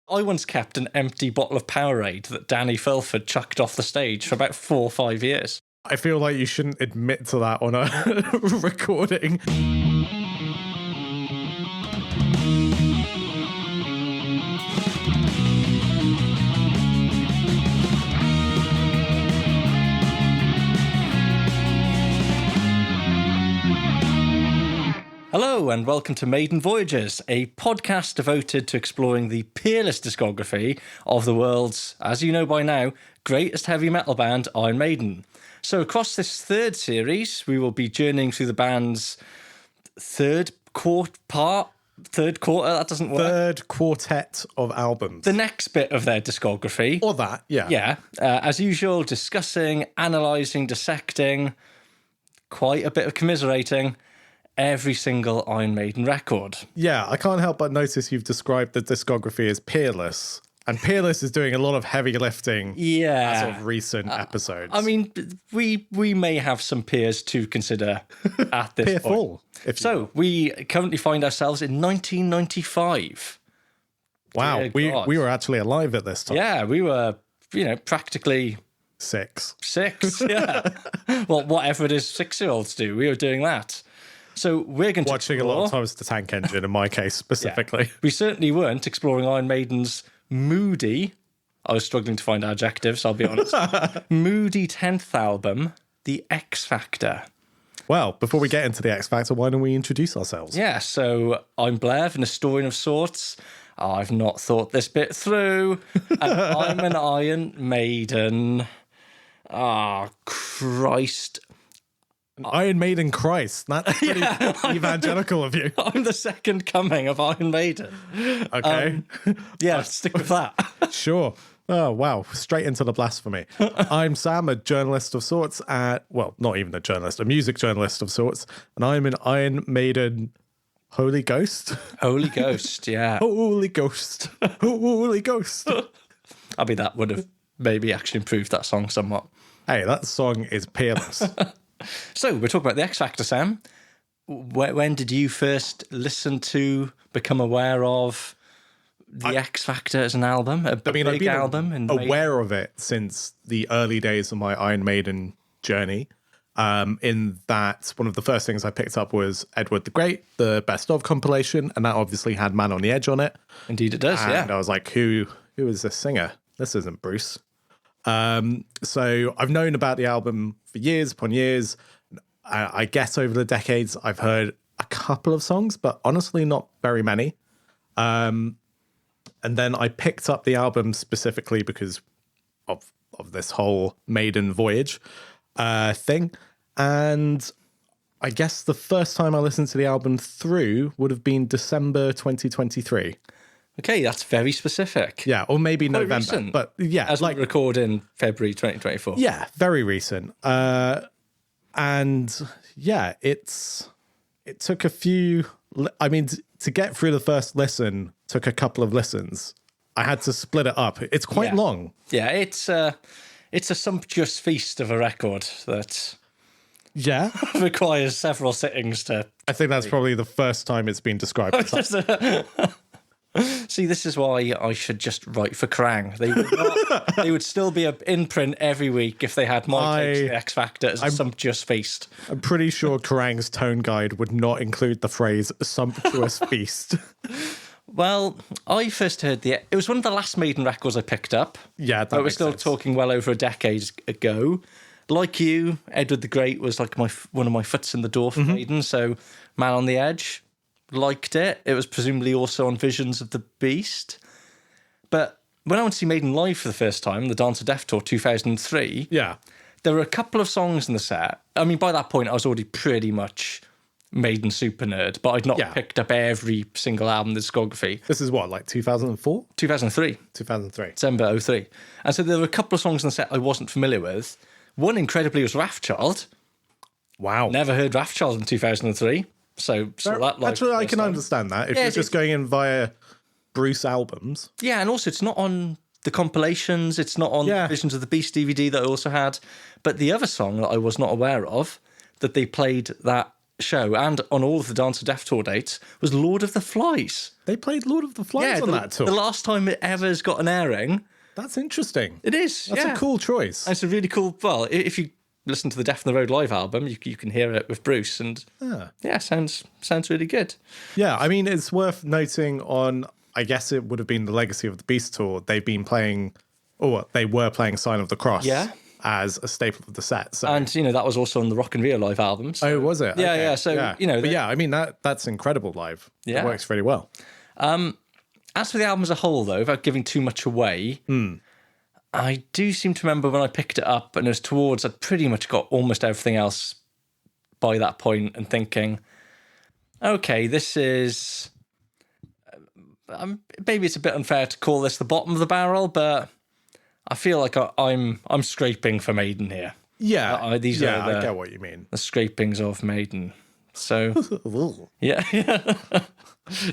I once kept an empty bottle of Powerade that Danny Fulford chucked off the stage for about 4 or 5 years. I feel like you shouldn't admit to that on a recording. Hello and welcome to Maiden Voyages, a podcast devoted to exploring the peerless discography of the world's, as you know by now, greatest heavy metal band, Iron Maiden. So across this third series, we will be journeying through the band's third quarter, that doesn't work. Third quartet of albums. The next bit of their discography. Or that, yeah. Yeah, as usual, discussing, analysing, dissecting, quite a bit of commiserating every single Iron Maiden record. Yeah, I can't help but notice you've described the discography as peerless. And Peerless is doing a lot of heavy lifting as of recent episodes. I mean, we may have some peers to consider at this Peerful, point. So, we currently find ourselves in 1995. Wow, we were actually alive at this time. Yeah, we were, practically... Six, yeah. Well, whatever it is 6-year-olds do, we were doing that. So we're going to watching a lot of Thomas the Tank Engine in my case specifically. Yeah. We certainly weren't exploring Iron Maiden's moody, I was struggling to find adjectives, I'll be honest, moody 10th album, The X Factor. Well, before we get into The X Factor, why don't we introduce ourselves? Yeah, so I'm Blair, an historian of sorts. I've not thought this bit through. And I'm an Iron Maiden. Ah, Christ. Iron Maiden Christ. That's pretty evangelical of you. I'm the second coming of Iron Maiden. Okay. Yeah, stick with that. Sure. Oh, wow. Straight into the blasphemy. I'm Sam, a journalist of sorts. Well, not even a journalist, a music journalist of sorts. And I'm an Iron Maiden Holy Ghost. Holy Ghost, yeah. Holy Ghost. Holy Ghost. I mean, that would have maybe actually improved that song somewhat. Hey, that song is peerless. So, we're talking about the X Factor, Sam. When did you first listen to, become aware of the X Factor as an album? I've been aware of it since the early days of my Iron Maiden journey. In that, one of the first things I picked up was Edward the Great, the Best Of compilation, and that obviously had Man on the Edge on it. Indeed it does, And I was like, who is this singer? This isn't Bruce. So I've known about the album for years upon years. I guess over the decades, I've heard a couple of songs, but honestly, not very many. And then I picked up the album specifically because of this whole Maiden voyage thing. And I guess the first time I listened to the album through would have been December 2023. Okay, that's very specific. Yeah, or maybe Quite November. recent. But yeah, as we record in February 2024. Yeah, very recent. And yeah, it took a few. I mean, to get through the first listen took a couple of listens. I had to split it up. It's quite long. Yeah, it's a sumptuous feast of a record that requires several sittings to. I think that's probably the first time it's been described. See, this is why I should just write for Krang. They would still be in print every week if they had my takes of the X Factor as a sumptuous feast. I'm pretty sure Krang's tone guide would not include the phrase sumptuous feast. Well, I first heard it was one of the last Maiden records I picked up. Yeah, but we're still talking well over a decade ago. Like you, Edward the Great was like one of my foots in the door for Maiden, so Man on the Edge. Liked it. It was presumably also on Visions of the Beast. But when I went to see Maiden live for the first time, the Dance of Death Tour 2003, there were a couple of songs in the set. I mean, by that point, I was already pretty much Maiden super nerd, but I'd not picked up every single album in the discography. This is what, like 2004? 2003. 2003. December 03. And so there were a couple of songs in the set I wasn't familiar with. One, incredibly, was Wrathchild. Wow. Never heard Wrathchild in 2003. So that actually, I can understand that. If you're just going in via Bruce albums. Yeah, and also it's not on the compilations. It's not on Visions of the Beast DVD that I also had. But the other song that I was not aware of, that they played that show and on all of the Dance of Death tour dates was Lord of the Flies. They played Lord of the Flies on that tour. The last time it ever has got an airing. That's interesting. It is. That's a cool choice. And it's a really cool. Well, if you listen to the Death on the Road live album, you can hear it with Bruce, and sounds really good. Yeah, I mean, it's worth noting on, I guess it would have been the Legacy of the Beast tour. They've been playing, or they were playing Sign of the Cross as a staple of the set. So. And, that was also on the Rock and Rio live album. So. Oh, was it? Yeah, okay. yeah. So, But I mean, that's incredible live. Yeah. It works really well. As for the album as a whole, though, without giving too much away, I do seem to remember when I picked it up and it was towards, I'd pretty much got almost everything else by that point and thinking, okay, this is... maybe it's a bit unfair to call this the bottom of the barrel, but I feel like I'm scraping for Maiden here. Yeah, These are I get what you mean. The scrapings of Maiden. So, yeah.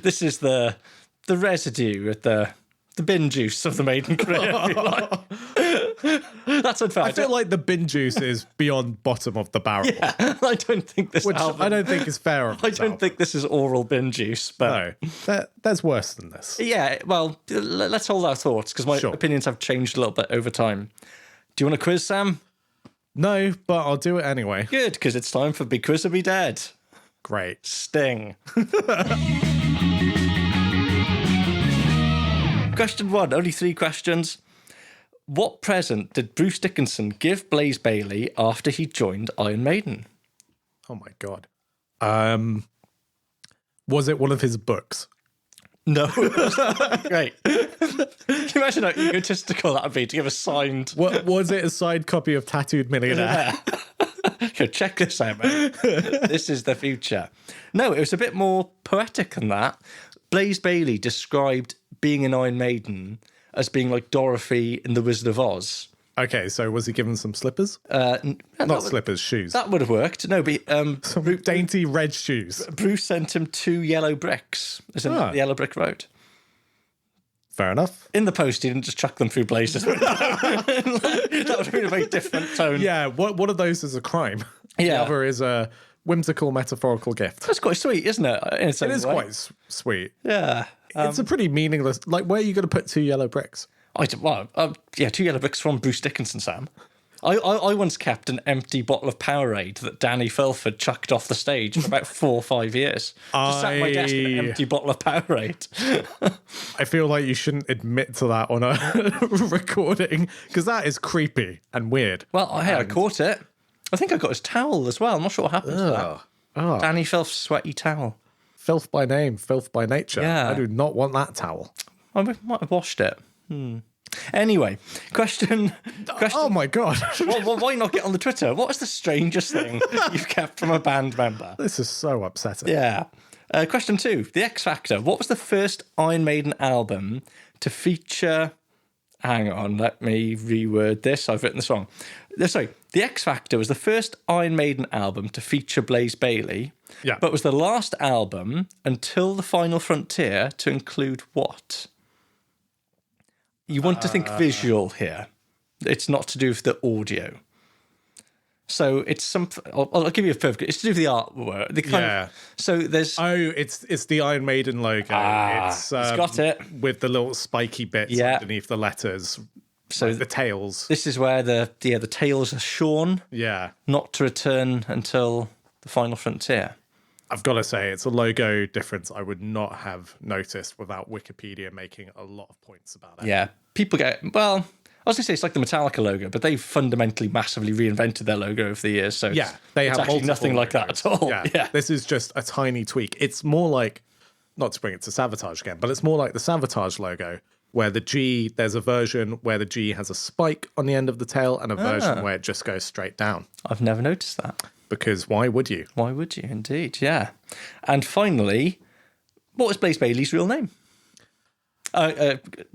This is the residue at the bin juice of the Maiden career. I feel like. That's unfair. I feel like the bin juice is beyond bottom of the barrel. Yeah, I don't think this album... I don't think is fair. I don't think this is oral bin juice, but... No, there's worse than this. Yeah, well, let's hold our thoughts, because my opinions have changed a little bit over time. Do you want a quiz, Sam? No, but I'll do it anyway. Good, because it's time for Be Quiz or Be Dead. Great. Sting. Question 1, only 3 questions. What present did Bruce Dickinson give Blaze Bayley after he joined Iron Maiden? Oh my God. Was it one of his books? No. Great. Can you imagine how egotistical that would be to give a signed... What was it, a signed copy of Tattooed Millionaire? Go check this out, mate. This is the future. No, it was a bit more poetic than that. Blaze Bayley described being in Iron Maiden as being like Dorothy in The Wizard of Oz. Okay, so was he given some slippers? Slippers, shoes. That would have worked. No, but some dainty red shoes. Bruce sent him 2 yellow bricks, as in the Yellow Brick Road. Fair enough. In the post, he didn't just chuck them through Blaze's window. That would have been a very different tone. Yeah, one of those is a crime. Yeah. The other is a whimsical, metaphorical gift. That's quite sweet, isn't it? It is quite sweet. Yeah. It's a pretty meaningless... Like, where are you going to put 2 yellow bricks? 2 yellow bricks from Bruce Dickinson, Sam. I once kept an empty bottle of Powerade that Danny Filford chucked off the stage for about 4 or 5 years. Just sat at my desk with an empty bottle of Powerade. I feel like you shouldn't admit to that on a recording, because that is creepy and weird. Well, I caught it. I think I got his towel as well. I'm not sure what happened to that. Oh. Danny Filth's sweaty towel. Filth by name, filth by nature. Yeah. I do not want that towel. I might have washed it. Anyway, question. Oh my God. Why not get on the Twitter? What is the strangest thing you've kept from a band member? This is so upsetting. Yeah. Question 2, The X Factor. What was the first Iron Maiden album to feature... Hang on, let me reword this. I've written this wrong. Sorry. The X Factor was the first Iron Maiden album to feature Blaze Bayley, but was the last album until The Final Frontier to include what? You want to think visual here. It's not to do with the audio. So it's something. I'll give you a further. It's to do with the artwork. The kind of, so there's. Oh, it's the Iron Maiden logo. It's got it with the little spiky bits underneath the letters. So like the tails. This is where the tails are shorn. Yeah. Not to return until The Final Frontier. I've got to say, it's a logo difference I would not have noticed without Wikipedia making a lot of points about it. Yeah. People get, well, I was going to say it's like the Metallica logo, but they've fundamentally massively reinvented their logo over the years. So they have actually nothing like that at all. Yeah. This is just a tiny tweak. It's more like, not to bring it to Savatage again, but it's more like the Savatage logo, where the G, there's a version where the G has a spike on the end of the tail and a version where it just goes straight down. I've never noticed that. Because why would you? Why would you, indeed, yeah. And finally, what was Blaze Bayley's real name?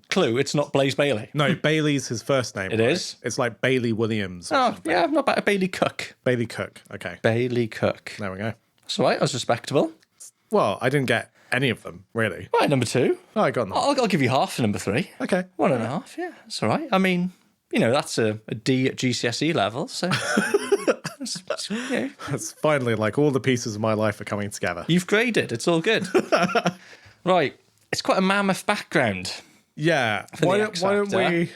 Clue, it's not Blaze Bayley. No, Bailey's his first name. It is? It's like Bailey Williams. Oh, yeah, not bad. Bailey Cook. Bailey Cook, okay. Bailey Cook. There we go. That's all right, I was respectable. Well, I didn't get any of them, really. Right, number 2. Oh, I got them. I'll give you half for number 3. Okay. 1.5, yeah, that's all right. I mean, that's a D at GCSE level, so It's finally like all the pieces of my life are coming together. You've graded. It's all good. Right. It's quite a mammoth background. Yeah. Why don't we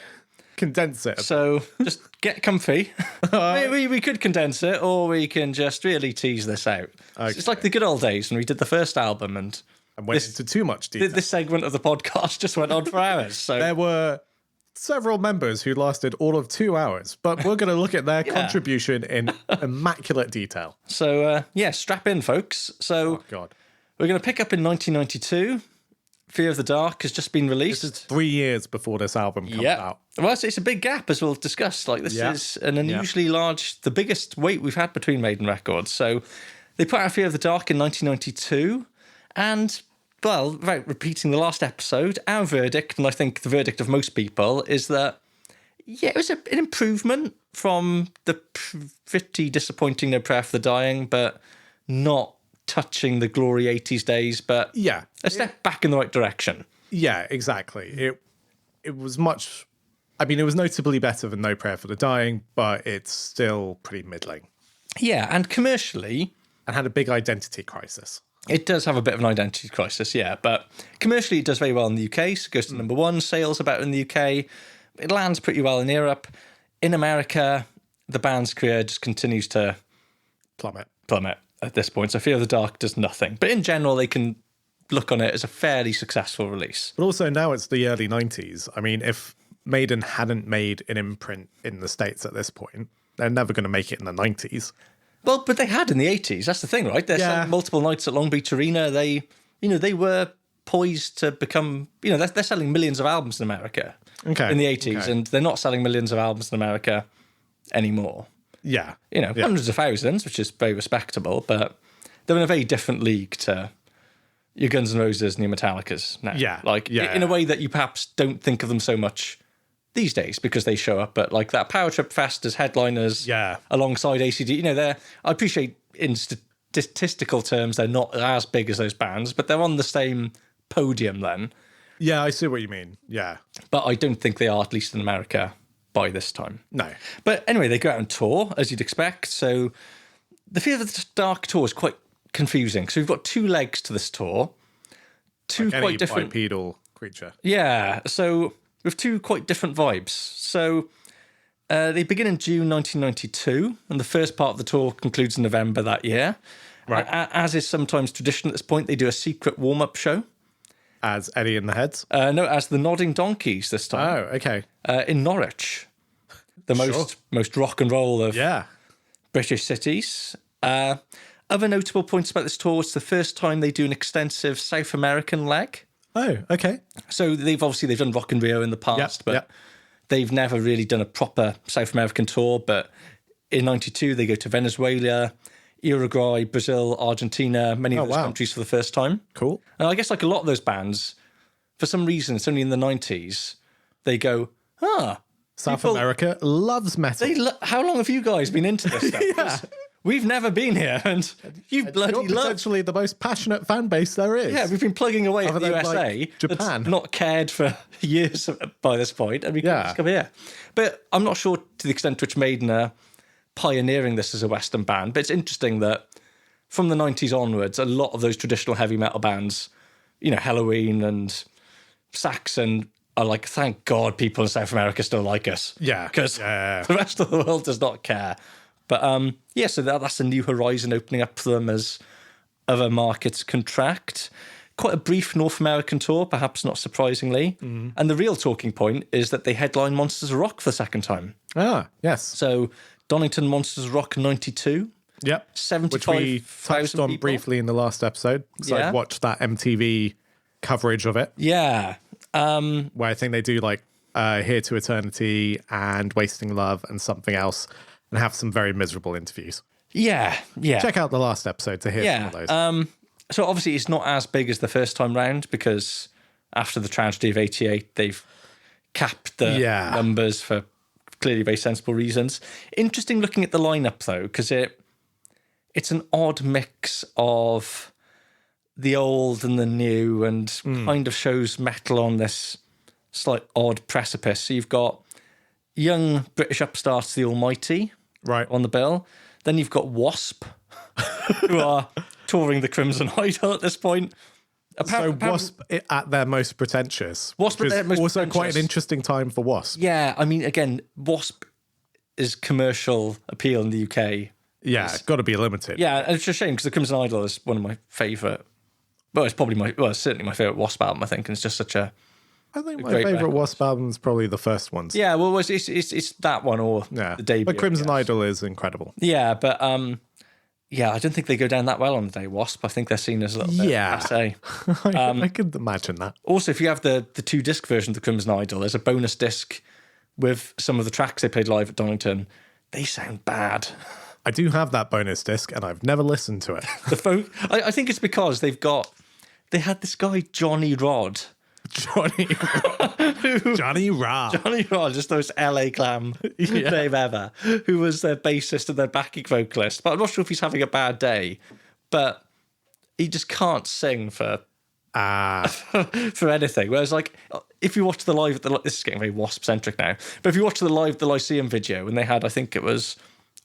condense it? So just get comfy. we could condense it, or we can just really tease this out. Okay. It's like the good old days when we did the first album and went into too much detail. This segment of the podcast just went on for hours. So there were several members who lasted all of 2 hours, but we're going to look at their contribution in immaculate detail. So, strap in, folks. So, we're going to pick up in 1992. Fear of the Dark has just been released. This is 3 years before this album comes out. Well, it's a big gap, as we'll discuss. Like, this is an unusually large, the biggest wait we've had between Maiden records. So, they put out Fear of the Dark in 1992, and... well, without repeating the last episode, our verdict, and I think the verdict of most people, is that, it was an improvement from the pretty disappointing No Prayer for the Dying, but not touching the glory 80s days, but a step back in the right direction. Yeah, exactly. It was much... I mean, it was notably better than No Prayer for the Dying, but it's still pretty middling. Yeah, and commercially... and had a big identity crisis. It does have a bit of an identity crisis, yeah, but commercially it does very well in the UK, so it goes to number 1, sales about in the UK. It lands pretty well in Europe. In America, the band's career just continues to plummet at this point, so Fear of the Dark does nothing. But in general, they can look on it as a fairly successful release. But also now it's the early 90s. I mean, if Maiden hadn't made an imprint in the States at this point, they're never going to make it in the 90s. Well, but they had in the 80s. That's the thing, right? They're selling multiple nights at Long Beach Arena. They were poised to become, they're selling millions of albums in America in the 80s, and they're not selling millions of albums in America anymore. Yeah. Hundreds of thousands, which is very respectable, but they're in a very different league to your Guns N' Roses and your Metallicas now. Yeah. In a way that you perhaps don't think of them so much these days, because they show up at like that Power Trip Fest as headliners alongside ACD. I appreciate in statistical terms they're not as big as those bands, but they're on the same podium then. Yeah, I see what you mean. Yeah. But I don't think they are, at least in America, by this time. No. But anyway, they go out on tour, as you'd expect. So the Fear of the Dark tour is quite confusing. So we've got 2 legs to this tour. Two like quite different... bipedal creature. Yeah, so... with 2 quite different vibes. So they begin in June 1992, and the first part of the tour concludes in November that year. Right. As is sometimes tradition at this point, they do a secret warm-up show. As Eddie and the Heads? No, as the Nodding Donkeys this time. Oh, okay. In Norwich. The most rock and roll of British cities. Other notable points about this tour, it's the first time they do an extensive South American leg. Oh, okay. So they've done Rock in Rio in the past, but they've never really done a proper South American tour. But in 92, they go to Venezuela, Uruguay, Brazil, Argentina, many of those countries for the first time. Cool. And I guess like a lot of those bands, for some reason, it's only in the 90s, they go, South America loves metal. How long have you guys been into this stuff? We've never been here, and you bloody love... You're potentially the most passionate fan base there is. Yeah, we've been plugging away at the USA. Japan. That's not cared for years by this point, and we can just come here. But I'm not sure to the extent to which Maiden are pioneering this as a Western band, but it's interesting that from the 90s onwards, a lot of those traditional heavy metal bands, Halloween and Saxon, are like, thank God people in South America still like us. Yeah. Because the rest of the world does not care. But so that's a new horizon opening up for them as other markets contract. Quite a brief North American tour, perhaps not surprisingly. And the real talking point is that they headline Monsters of Rock for the second time. Ah, yes. So Donington Monsters of Rock 92. Yep. 75,000 which we touched on briefly in the last episode. So I watched that MTV coverage of it. Yeah. Where I think they do like Here to Eternity and Wasting Love and something else, and have some very miserable interviews. Yeah. Check out the last episode to hear some of those. So obviously it's not as big as the first time round, because after the tragedy of 88, they've capped the numbers for clearly very sensible reasons. Interesting looking at the lineup though, because it's an odd mix of the old and the new, and kind of shows metal on this slight odd precipice. So you've got young British upstarts, The Almighty, on the bill. Then you've got Wasp, who are touring the Crimson Idol at this point. So Wasp at their most pretentious. Wasp at their most also pretentious. quite an interesting time for Wasp. Yeah, I mean, again, Wasp is commercial appeal in the UK. Yeah, it's got to be limited. Yeah, and it's a shame because the Crimson Idol is one of my favourite. Well, it's certainly my favourite Wasp album, I think, and it's just such a. I think my great favourite record. Wasp album is probably the first ones. Yeah, well, it's that one or the debut. But Crimson Idol is incredible. Yeah, but yeah, I don't think they go down that well on the day. Wasp, I think they're seen as a little bit passé. I could imagine that. Also, if you have the 2-disc version of the Crimson Idol, there's a bonus disc with some of the tracks they played live at Donington. They sound bad. I do have that bonus disc, and I've never listened to it. I think it's because they had this guy Johnny Rod. Johnny Rod, just the most LA glam name ever, who was their bassist and their backing vocalist. But I'm not sure if he's having a bad day, but he just can't sing for for anything. Whereas, like, if you watch the live, this is getting very Wasp-centric now, but if you watch the Lyceum video, and they had, I think it was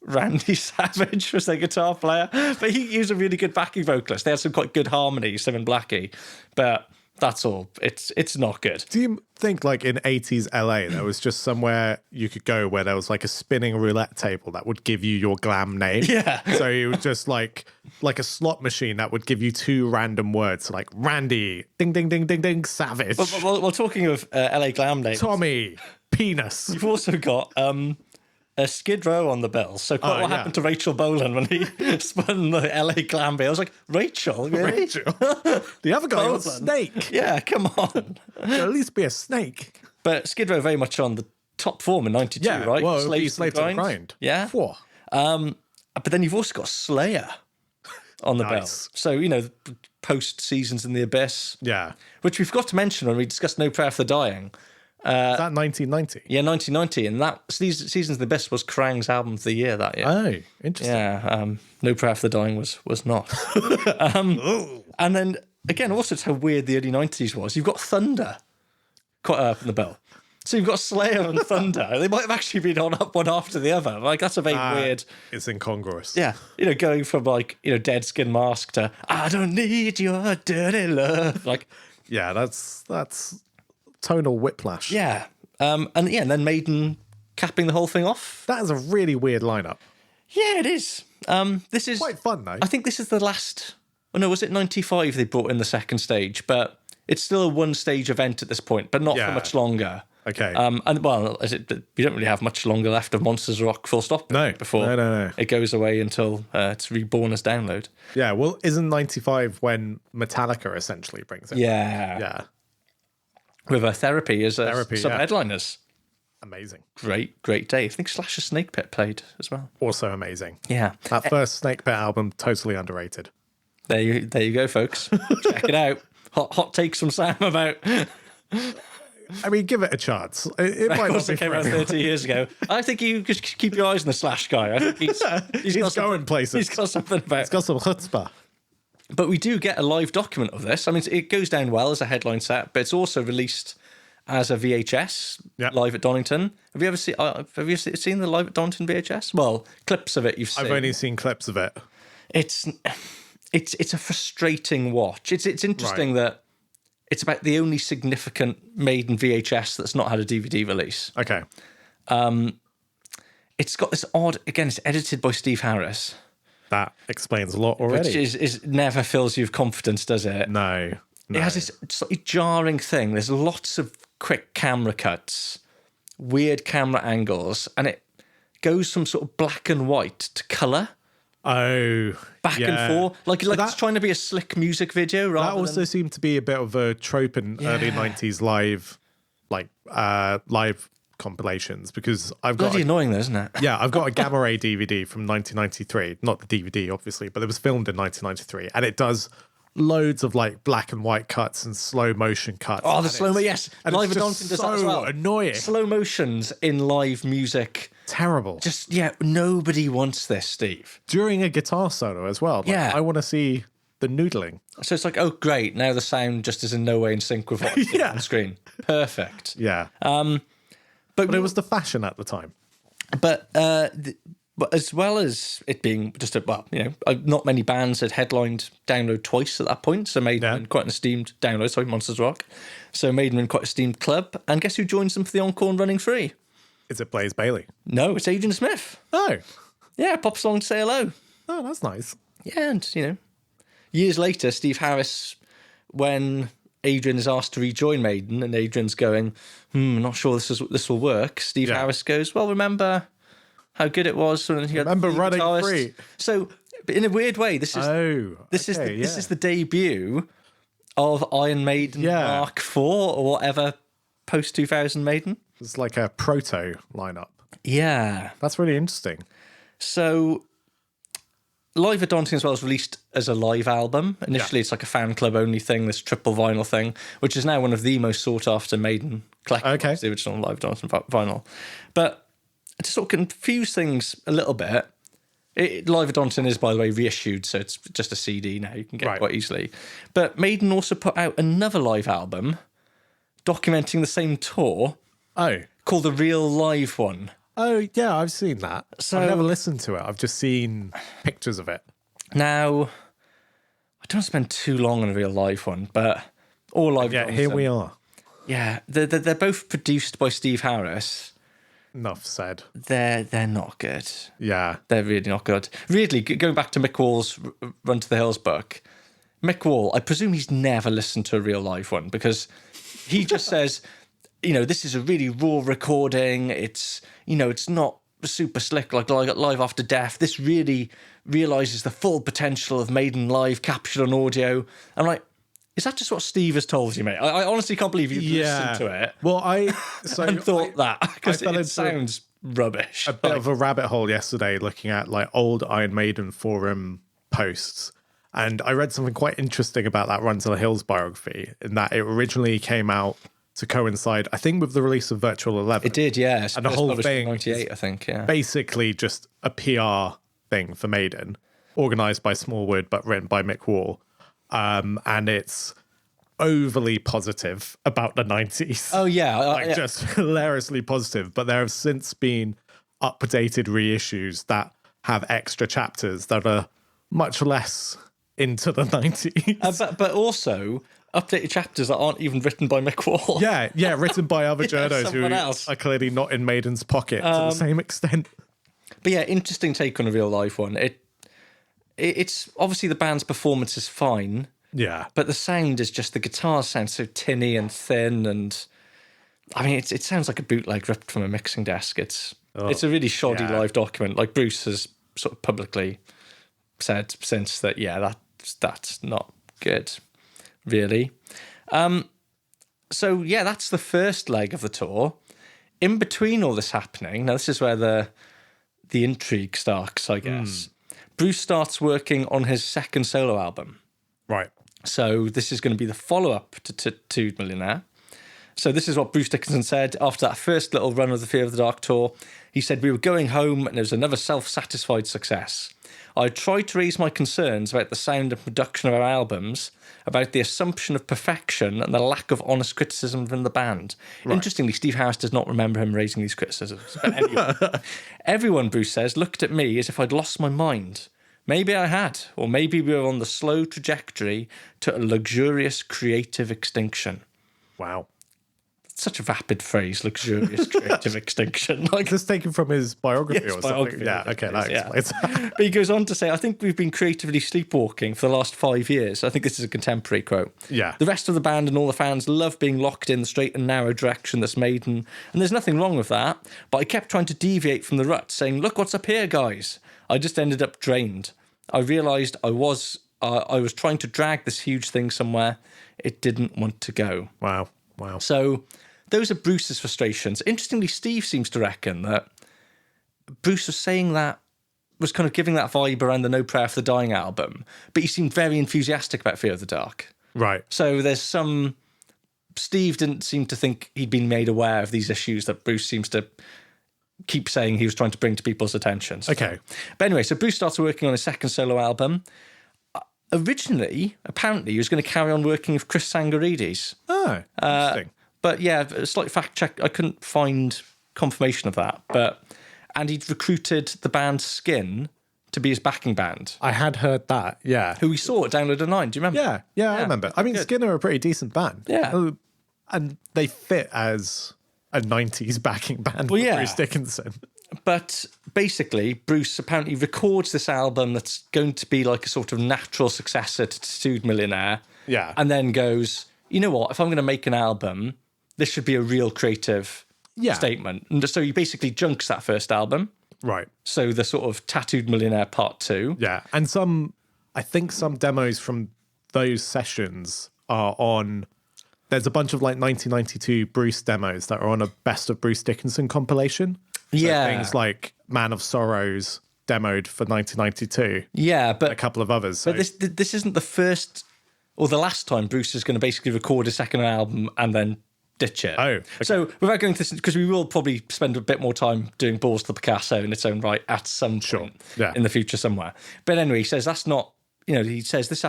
Randy Savage was their guitar player, but he was a really good backing vocalist. They had some quite good harmonies, him and Blackie, but that's all. It's not good. Do you think, like, in 80s LA, there was just somewhere you could go where there was like a spinning roulette table that would give you your glam name? Yeah. So it was just like a slot machine that would give you 2 random words, like Randy, ding, ding, ding, ding, ding, Savage. Well, talking of LA glam names, Tommy, Penis. you've also got a Skid Row on the bill. So what happened to Rachel Bolan when he spun the LA glam bill? I was like, Rachel, really? Rachel? The other guy was a snake. Yeah, come on. Should at least be a snake. But Skid Row very much on the top form in 92, Yeah, right? well, Slave Slave to the Grind. Yeah. Whoa. But then you've also got Slayer on the bill. Nice. So, post Seasons in the Abyss, Yeah. which we forgot to mention when we discussed No Prayer for the Dying. Is that 1990? Yeah, 1990. And Seasons in the Abyss was Kerrang's album of the year that year. Oh, interesting. Yeah, No Prayer for the Dying was not. And then, again, also it's how weird the early 90s was. You've got Thunder quite up in the bill. So you've got Slayer and Thunder. They might have actually been on up one after the other. Like, that's a very weird... It's incongruous. Yeah, going from, like, Dead Skin Mask to I don't need your dirty love. Like... Yeah, that's tonal whiplash. Yeah. And then Maiden capping the whole thing off. That is a really weird lineup. Yeah, it is. This is... Quite fun, though. I think this is the last... Oh, no, was it 95 they brought in the second stage? But it's still a one-stage event at this point, but not for much longer. Okay. And, well, we don't really have much longer left of Monsters Rock full stop. No. Before No. it goes away until it's reborn as download. Yeah, well, isn't 95 when Metallica essentially brings it? Yeah. Yeah. With Therapy as some headliners. Amazing. Great day. I think Slash Snake Pit played as well. Also amazing. Yeah. That first Snake Pit album, totally underrated. There you go, folks. Check it out. Hot takes from Sam about... I mean, give it a chance. It might not be came for out everyone. 30 years ago. I think you just keep your eyes on the Slash guy. I think he's He's going places. He's got something about. It's got some chutzpah. But we do get a live document of this. I mean, it goes down well as a headline set, but it's also released as a VHS live at Donington. Have you ever seen? Seen the live at Donington VHS? Well, clips of it you've seen. I've only seen clips of it. It's a frustrating watch. It's interesting that it's about the only significant Maiden VHS that's not had a DVD release. Okay. It's got this odd. Again, it's edited by Steve Harris. That explains a lot already. Which is never fills you with confidence, does it? No. It has this slightly jarring thing. There's lots of quick camera cuts, weird camera angles, and it goes from sort of black and white to colour. Oh, Back and forth. Like it's trying to be a slick music video rather That also seemed to be a bit of a trope in early 90s live compilations, because I've got bloody annoying though, isn't it? Yeah, I've got a Gamma Ray DVD from 1993. Not the DVD, obviously, but it was filmed in 1993. And it does loads of like black and white cuts and slow motion cuts. Oh, the slow mo, yes. And Live it's at just Donington does that as well. annoying. Slow motions in live music. Terrible. Just, nobody wants this, Steve. During a guitar solo as well. Like, Yeah. I want to see the noodling. So it's like, oh, great. Now the sound just is in no way in sync with what's on the screen. Perfect. Yeah. But it was the fashion at the time. But But as well as it being just not many bands had headlined Download twice at that point. So Maiden were quite an esteemed Download, Monsters Rock. So Maiden were in quite an esteemed club. And guess who joins them for the encore and Running Free? Is it Blaze Bayley? No, it's Adrian Smith. Oh. Yeah, pops along to say hello. Oh, that's nice. Yeah, and, years later, Steve Harris, when Adrian is asked to rejoin Maiden and Adrian's going, not sure this will work, Steve Harris goes, well, remember how good it was when you had Running guitarist. Free. So, but in a weird way, this is the debut of Iron Maiden Mark IV or whatever post 2000 Maiden. It's like a proto lineup. Yeah, that's really interesting. So, Live at Daunting as well is released as a live album. Initially, it's like a fan club only thing, this triple vinyl thing, which is now one of the most sought after Maiden collectibles. Okay, the original Live at Daunting vinyl, but to sort of confuse things a little bit, Live at Daunting is, by the way, reissued, so it's just a CD now. You can get it quite easily. But Maiden also put out another live album documenting the same tour. Oh. Called The Real Live One. Oh, yeah, I've seen that. So, I've never listened to it. I've just seen pictures of it. Now, I don't spend too long on a real live one, but all Live at Daunting. Here we are. Yeah, they're both produced by Steve Harris. Enough said. They're not good. Yeah. They're really not good. Really, going back to Mick Wall's Run to the Hills book, Mick Wall, I presume he's never listened to a real live one because he just says, this is a really raw recording. It's, it's not super slick like Live After Death. This really realises the full potential of Maiden live captured on audio. I'm like, is that just what Steve has told you, mate? I honestly can't believe you've listened to it. Well, and thought that because it sounds rubbish. A bit of a rabbit hole yesterday looking at like old Iron Maiden forum posts. And I read something quite interesting about that Run to the Hills biography in that it originally came out to coincide, I think, with the release of Virtual 11. It did, yeah. And the whole thing, 98, I think, yeah. Basically just a PR thing for Maiden, organised by Smallwood but written by Mick Wall. And it's overly positive about the 90s. Oh, yeah. Just hilariously positive. But there have since been updated reissues that have extra chapters that are much less into the 90s. But also updated chapters that aren't even written by Mick Wall. Yeah, written by other journos who are clearly not in Maiden's pocket to the same extent. But yeah, interesting take on a real life one. It's obviously the band's performance is fine. Yeah. But the sound is just, the guitars sound so tinny and thin, and I mean it sounds like a bootleg ripped from a mixing desk. It's a really shoddy live document. Like Bruce has sort of publicly said since that, that's not good, really. So yeah, that's the first leg of the tour. In between all this happening, now this is where the intrigue starts, I guess. Bruce starts working on his second solo album. Right. So this is going to be the follow-up to Millionaire. So this is what Bruce Dickinson said after that first little run of the Fear of the Dark tour. He said, "We were going home and it was another self-satisfied success. I tried to raise my concerns about the sound and production of our albums, about the assumption of perfection and the lack of honest criticism from the band." Right. Interestingly, Steve Harris does not remember him raising these criticisms. But anyway, everyone, Bruce says, looked at me as if I'd lost my mind. Maybe I had, or maybe we were on the slow trajectory to a luxurious creative extinction. Wow. Such a vapid phrase, luxurious creative extinction. Like, this taken from his biography or biography, something? Yeah, okay, that explains that. But he goes on to say, "I think we've been creatively sleepwalking for the last 5 years." I think this is a contemporary quote. Yeah. "The rest of the band and all the fans love being locked in the straight and narrow direction that's Maiden, and there's nothing wrong with that. But I kept trying to deviate from the rut, saying, 'Look what's up here, guys.' I just ended up drained. I realised I was trying to drag this huge thing somewhere it didn't want to go." Wow. So those are Bruce's frustrations. Interestingly, Steve seems to reckon that Bruce was saying that, was kind of giving that vibe around the No Prayer for the Dying album, but he seemed very enthusiastic about Fear of the Dark. Right. So Steve didn't seem to think he'd been made aware of these issues that Bruce seems to keep saying he was trying to bring to people's attention. Okay. But anyway, so Bruce starts working on his second solo album. Originally, apparently, he was going to carry on working with Chris Sangarides. Oh, interesting. But yeah, a slight fact check, I couldn't find confirmation of that. But and he'd recruited the band Skin to be his backing band, I had heard that, yeah. who we saw at Download 9. Do you remember? Yeah, I remember. I mean, Skin are a pretty decent band. Yeah. And they fit as a 90s backing band for Bruce Dickinson. But basically, Bruce apparently records this album that's going to be like a sort of natural successor to Tattooed Millionaire. Yeah. And then goes, you know what, if I'm going to make an album, this should be a real creative statement. And so he basically junks that first album. Right. So the sort of Tattooed Millionaire Part 2. Yeah. And I think some demos from those sessions are on, there's a bunch of like 1992 Bruce demos that are on a Best of Bruce Dickinson compilation. So things like Man of Sorrows demoed for 1992. Yeah, but a couple of others. So. But this isn't the first or the last time Bruce is going to basically record a second album and then ditch it. Oh, okay. So without going to this, because we will probably spend a bit more time doing Balls to the Picasso in its own right at some point in the future somewhere. But anyway, he says that's not, he says this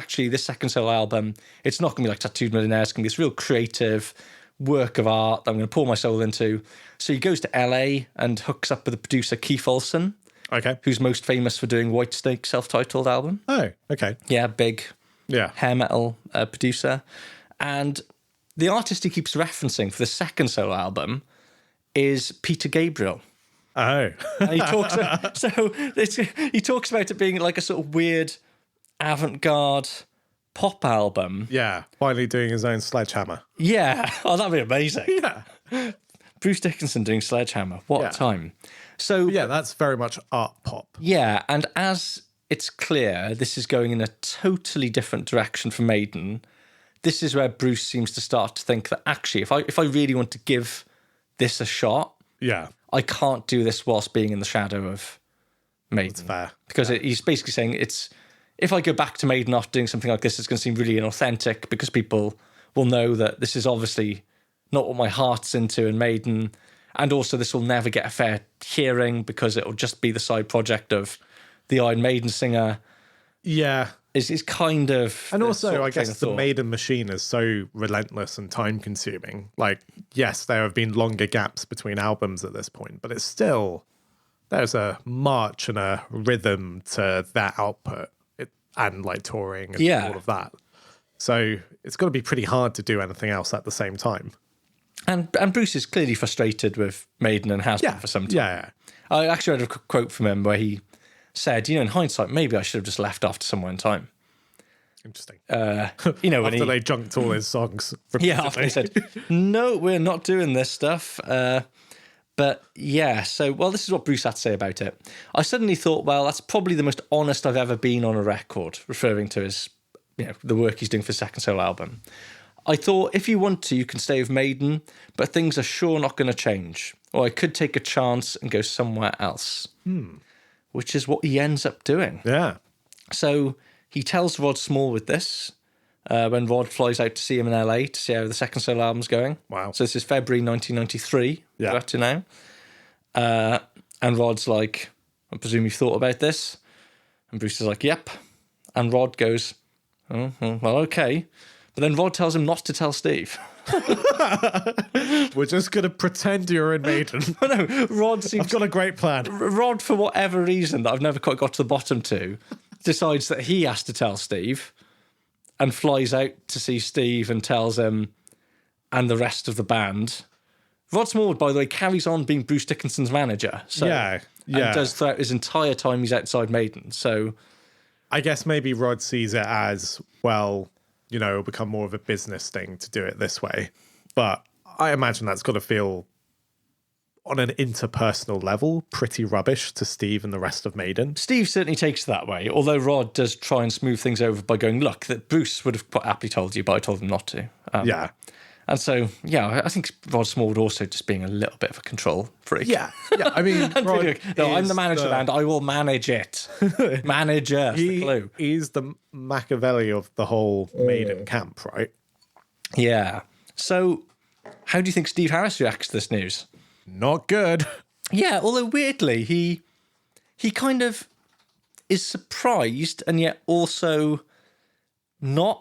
second solo album, it's not going to be like Tattooed Millionaire, it's going to be this real creative work of art that I'm going to pour my soul into. So he goes to LA and hooks up with the producer Keith Olsen, who's most famous for doing Whitesnake's self-titled album. Oh, okay. Yeah, big hair metal producer. And the artist he keeps referencing for the second solo album is Peter Gabriel. Oh. And he talks about it being like a sort of weird avant-garde pop album. Yeah, finally doing his own Sledgehammer. Yeah. Oh, that'd be amazing. Yeah. Bruce Dickinson doing Sledgehammer. What a time. So yeah, that's very much art pop. Yeah, and as it's clear this is going in a totally different direction for Maiden, this is where Bruce seems to start to think that actually, if I really want to give this a shot, I can't do this whilst being in the shadow of Maiden. That's fair. Because he's basically saying if I go back to Maiden after doing something like this, it's going to seem really inauthentic because people will know that this is obviously not what my heart's into in Maiden. And also this will never get a fair hearing because it'll just be the side project of the Iron Maiden singer. Yeah. Is kind of... And also, I guess the Maiden machine is so relentless and time-consuming. Like, yes, there have been longer gaps between albums at this point, but it's still... There's a march and a rhythm to that output and, like, touring and all of that. So it's got to be pretty hard to do anything else at the same time. And Bruce is clearly frustrated with Maiden and has been for some time. Yeah. I actually read a quote from him where he said, in hindsight, maybe I should have just left after somewhere in time. Interesting. After they junked all his songs. Yeah, after they said, no, we're not doing this stuff. But yeah, so, this is what Bruce had to say about it. I suddenly thought, that's probably the most honest I've ever been on a record, referring to his, the work he's doing for his second solo album. I thought, if you want to, you can stay with Maiden, but things are sure not going to change. Or I could take a chance and go somewhere else. Which is what he ends up doing. Yeah. So he tells Rod Smallwood this when Rod flies out to see him in LA to see how the second solo album's going. Wow. So this is February 1993. Yeah. We're up to now. And Rod's like, I presume you've thought about this? And Bruce is like, yep. And Rod goes, well, okay. But then Rod tells him not to tell Steve. We're just going to pretend you're in Maiden. No, Rod seems... I've got a great plan. Rod, for whatever reason that I've never quite got to the bottom to, decides that he has to tell Steve and flies out to see Steve and tells him and the rest of the band. Rod Smallwood, by the way, carries on being Bruce Dickinson's manager. So, and does throughout his entire time he's outside Maiden. So I guess maybe Rod sees it as, it'll become more of a business thing to do it this way. But I imagine that's got to feel, on an interpersonal level, pretty rubbish to Steve and the rest of Maiden. Steve certainly takes it that way, although Rod does try and smooth things over by going, look, that Bruce would have quite happily told you, but I told him not to. And so, I think Rod Smallwood also just being a little bit of a control freak. Yeah. I mean, I'm the manager of the band. I will manage it. Manager, the clue. He's the Machiavelli of the whole Maiden camp, right? Yeah. So, how do you think Steve Harris reacts to this news? Not good. Yeah, although weirdly, he kind of is surprised and yet also not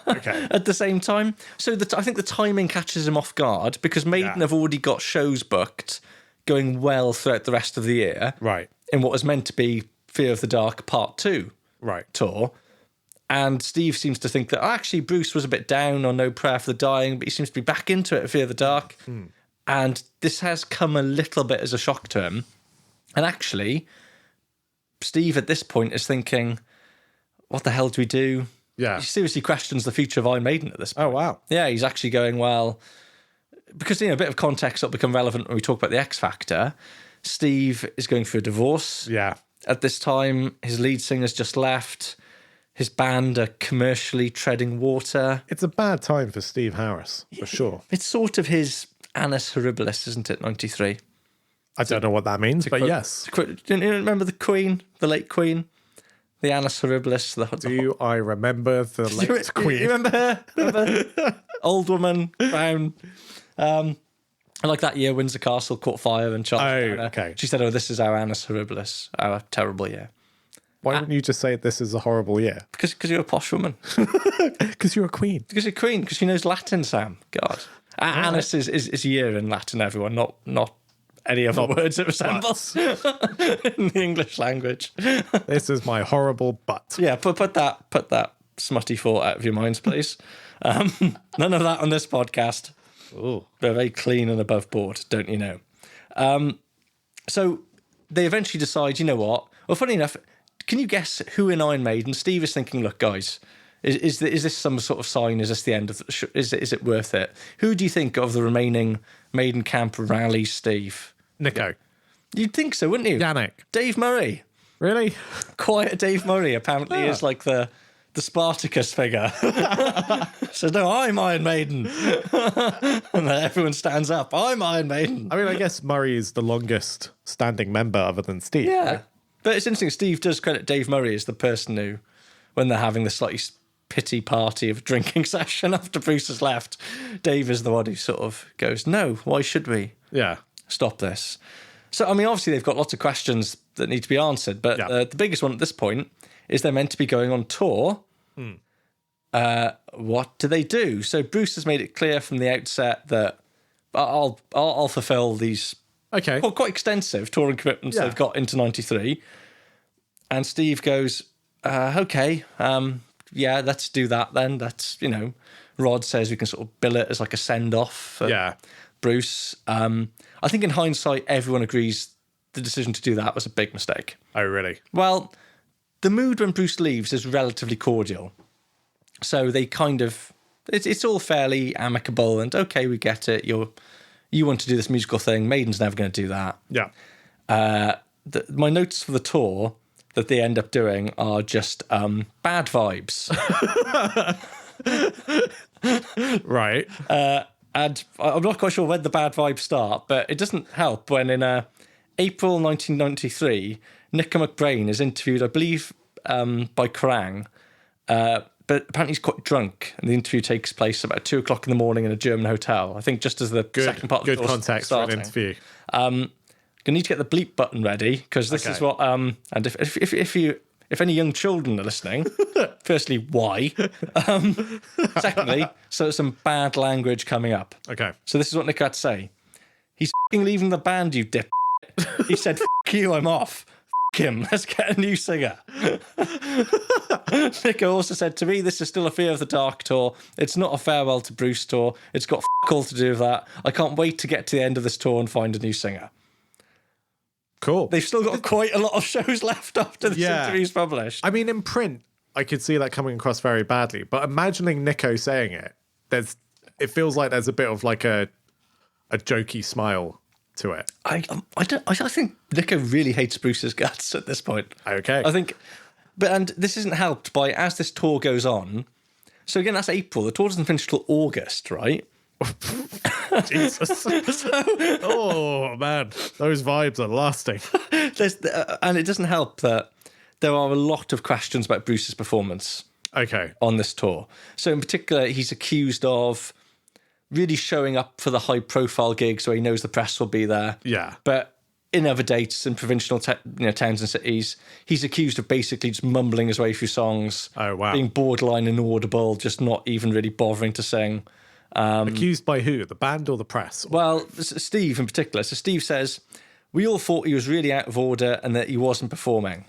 at the same time. So I think the timing catches him off guard because Maiden have already got shows booked going well throughout the rest of the year. Right. In what was meant to be Fear of the Dark Part 2 tour. And Steve seems to think that actually Bruce was a bit down on No Prayer for the Dying, but he seems to be back into it at Fear of the Dark. And this has come a little bit as a shock to him. And actually, Steve at this point is thinking, what the hell do we do? Yeah. He seriously questions the future of Iron Maiden at this point. Oh, wow. Yeah, he's actually going, well, because, a bit of context will become relevant when we talk about the X Factor. Steve is going through a divorce. Yeah. At this time, his lead singer's just left. His band are commercially treading water. It's a bad time for Steve Harris, for sure. It's sort of his Annus Horribilis, isn't it, 93? I don't know what that means, but yes. Do you remember the Queen, the late Queen? The Annus Horribilis. Do I remember the late Queen? You remember her? Remember? Old woman, brown. And like that year, Windsor Castle caught fire and Charles okay. She said, this is our Annus Horribilis, our terrible year. Why wouldn't you just say this is a horrible year? Because you're a posh woman. Because you're a queen. Because you're a queen, because she knows Latin, Sam. God. Annus is year in Latin, everyone, not any other words it resembles in the English language. This is my horrible butt. Yeah, put that smutty thought out of your minds, please. None of that on this podcast. Ooh. They're very clean and above board, don't you know? So they eventually decide, you know what? Well, funny enough, can you guess who in Iron Maiden? Steve is thinking, look, guys, is this some sort of sign? Is this the end of the show? Is it worth it? Who do you think of the remaining Maiden camp rally, Steve? Nico. You'd think so, wouldn't you? Yannick. Dave Murray. Really? Quiet Dave Murray apparently is like the Spartacus figure. So no, I'm Iron Maiden. And then everyone stands up. I'm Iron Maiden. I mean, I guess Murray is the longest standing member other than Steve. Yeah. Right? But it's interesting, Steve does credit Dave Murray as the person who, when they're having this slightly pity party of drinking session after Bruce has left, Dave is the one who sort of goes, no, why should we Yeah. stop this? So, I mean, obviously they've got lots of questions that need to be answered, but the biggest one at this point is they're meant to be going on tour. What do they do? So Bruce has made it clear from the outset that I'll fulfill these quite extensive touring commitments they've got into 93. And Steve goes, okay, let's do that then. That's, Rod says we can sort of bill it as like a send-off for Bruce. I think in hindsight, everyone agrees the decision to do that was a big mistake. Oh, really? Well, the mood when Bruce leaves is relatively cordial. So they kind of, it's all fairly amicable and okay, we get it. You want to do this musical thing. Maiden's never going to do that. Yeah. My notes for the tour that they end up doing are just bad vibes. Right. And I'm not quite sure when the bad vibes start, but it doesn't help when in April 1993, Nico McBrain is interviewed, I believe, by Kerrang, but apparently he's quite drunk, and the interview takes place about 2 o'clock in the morning in a German hotel. I think just as the second part of the good context starting. for an interview. Gonna need to get the bleep button ready because this is what. And if any young children are listening, firstly, why? Secondly, so some bad language coming up. Okay. So this is what Nick had to say. He's f***ing leaving the band, you dip. He said, "F*** you, I'm off. F*** him, let's get a new singer." Nico also said, to me, this is still a Fear of the Dark tour. It's not a farewell to Bruce tour. It's got f*** all to do with that. I can't wait to get to the end of this tour and find a new singer. Cool. They've still got quite a lot of shows left after this interview's published. I mean, in print, I could see that coming across very badly, but imagining Nico saying it, it feels like there's a bit of like a jokey smile to it. I think Nico really hates Bruce's guts at this point. Okay. I think, and this isn't helped by as this tour goes on. So again, that's April. The tour doesn't finish till August, right? Jesus. Oh, man. Those vibes are lasting. And it doesn't help that there are a lot of questions about Bruce's performance on this tour. So in particular, he's accused of really showing up for the high-profile gigs where he knows the press will be there. Yeah. But in other dates in provincial towns and cities, he's accused of basically just mumbling his way through songs. Oh, wow. Being borderline inaudible, just not even really bothering to sing. Accused by who? The band or the press? Well, Steve in particular. So Steve says, we all thought he was really out of order and that he wasn't performing.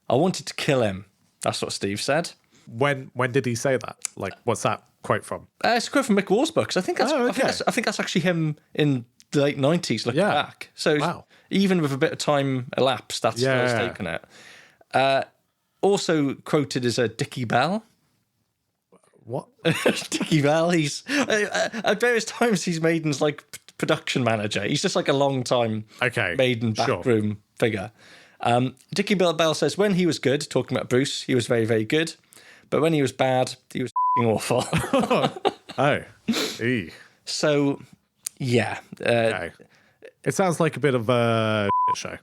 I wanted to kill him. That's what Steve said. When did he say that? Like, what's that quote from? It's a quote from Mick Wall's books. I think that's actually him in the late 90s looking back. So even with a bit of time elapsed, that's how he's taken it. Also quoted as a Dickie Bell. What? Dickie Bell. He's at various times he's Maiden's like production manager. He's just like a long time Maiden backroom figure. Dickie Bell says when he was good, talking about Bruce, he was very, very good. But when he was bad, he was awful. So, yeah. It sounds like a bit of a show.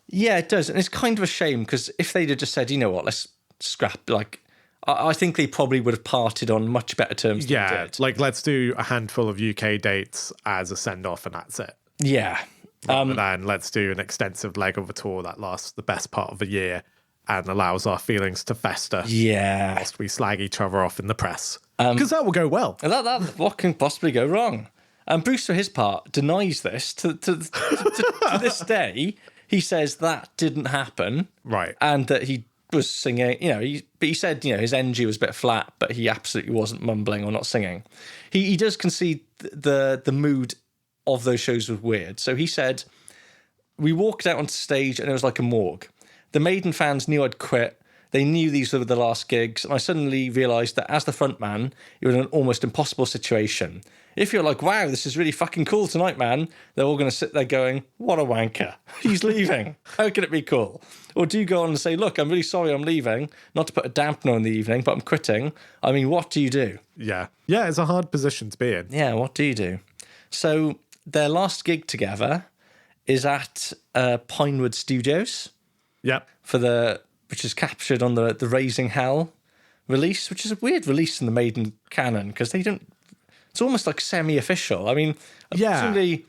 Yeah, it does. And it's kind of a shame because if they'd have just said, you know what, let's scrap, like, I think they probably would have parted on much better terms than they did. Like, let's do a handful of UK dates as a send-off and that's it. Yeah. Rather than let's do an extensive leg of a tour that lasts the best part of a year and allows our feelings to fester. Yeah. Whilst we slag each other off in the press. Because that will go well. That what can possibly go wrong? And Bruce, for his part, denies this to this day. He says that didn't happen. Right. And that he was singing, but he said, his energy was a bit flat, but he absolutely wasn't mumbling or not singing. He does concede the mood of those shows was weird. So he said, we walked out onto stage and it was like a morgue. The Maiden fans knew I'd quit. They knew these were the last gigs. And I suddenly realised that as the front man, you're in an almost impossible situation. If you're like, wow, this is really fucking cool tonight, man, they're all going to sit there going, what a wanker. He's leaving. How can it be cool? Or do you go on and say, look, I'm really sorry I'm leaving. Not to put a dampener on the evening, but I'm quitting. I mean, what do you do? Yeah. Yeah, it's a hard position to be in. Yeah, what do you do? So their last gig together is at Pinewood Studios. Yep. Which is captured on the Raising Hell release, which is a weird release in the Maiden canon because they don't. It's almost like semi-official. I mean, presumably,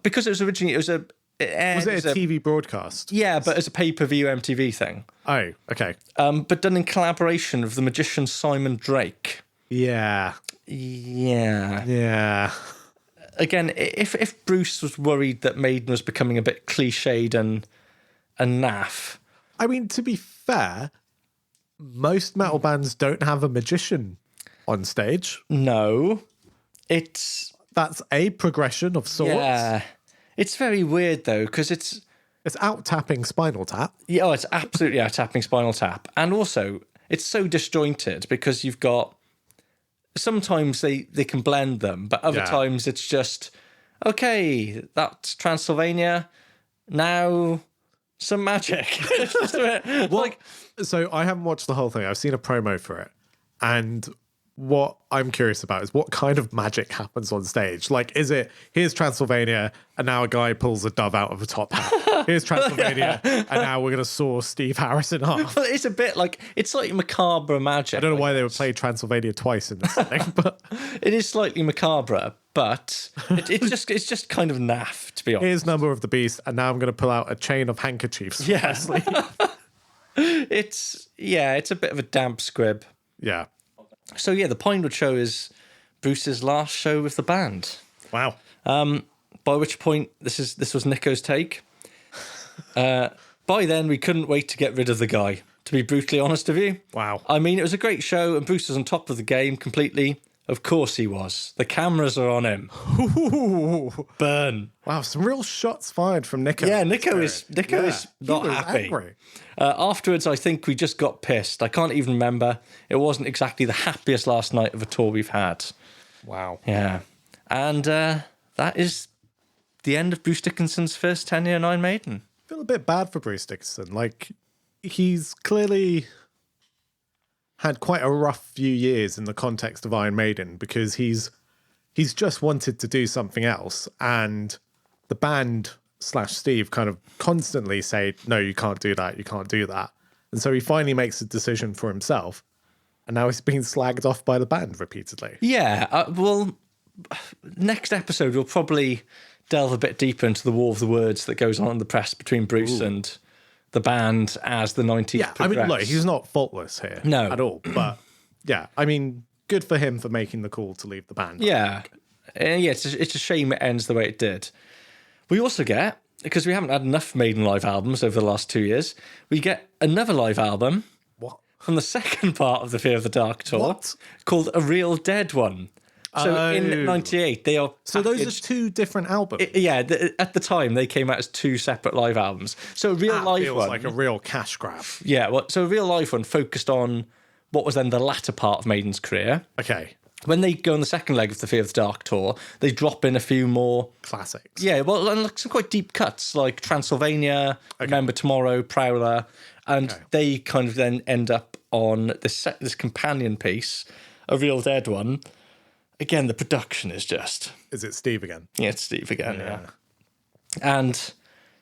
because it was originally was it a TV broadcast? Yeah, but as a pay-per-view MTV thing. Oh, okay. But done in collaboration with the magician Simon Drake. Yeah. Again, if Bruce was worried that Maiden was becoming a bit cliched and naff. I mean, to be fair, most metal bands don't have a magician on stage. No. That's a progression of sorts. Yeah. It's very weird, though, because it's out-tapping Spinal Tap. Yeah, it's absolutely out-tapping Spinal Tap. And also, it's so disjointed because you've got... Sometimes they can blend them, but other times it's just, okay, that's Transylvania. Now... some magic. So I haven't watched the whole thing. I've seen a promo for it. And what I'm curious about is what kind of magic happens on stage. Like, is it, here's Transylvania, and now a guy pulls a dove out of a top hat. Here's Transylvania, and now we're going to saw Steve Harris in half. Well, it's a bit like, it's like macabre magic. I don't know why they would play Transylvania twice in this thing, but... It is slightly macabre, but it's just kind of naff, to be honest. Here's Number of the Beast, and now I'm going to pull out a chain of handkerchiefs. Yeah. It's a bit of a damp squib. Yeah. So yeah, the Pinewood show is Bruce's last show with the band. Wow. By which point, this was Nico's take. By then, we couldn't wait to get rid of the guy, to be brutally honest with you. Wow. I mean, it was a great show, and Bruce was on top of the game completely. Of course he was. The cameras are on him. Burn. Wow, some real shots fired from Nico. Yeah, Nico is not happy. Angry. Afterwards, I think we just got pissed. I can't even remember. It wasn't exactly the happiest last night of a tour we've had. Wow. Yeah. And that is the end of Bruce Dickinson's first tenure in Iron Maiden. I feel a bit bad for Bruce Dickinson. Like, he's clearly had quite a rough few years in the context of Iron Maiden because he's just wanted to do something else, and the band / Steve kind of constantly say, no, you can't do that, you can't do that. And so he finally makes a decision for himself, and now he's being slagged off by the band repeatedly. Yeah, well, next episode we'll probably delve a bit deeper into the war of the words that goes on in the press between Bruce and the band as the 90s progressed. I mean, look, he's not faultless here at all. But yeah, I mean, good for him for making the call to leave the band. Yeah. Yeah, it's a shame it ends the way it did. We also get, because we haven't had enough Maiden live albums over the last 2 years, we get another live album What? from the second part of the Fear of the Dark tour What? called A Real Dead One. So in 98, they are So those are two different albums. at the time, they came out as two separate live albums. So a real That live feels one... like a real cash grab. Yeah, well, so a real live one focused on what was then the latter part of Maiden's career. Okay. When they go on the second leg of the Fear of the Dark tour, they drop in a few more... Classics. Yeah, well, and like some quite deep cuts, like Transylvania, Remember Tomorrow, Prowler, and they kind of then end up on this companion piece, A Real Dead One. Again, the production is just... Is it Steve again? Yeah, it's Steve again, yeah. And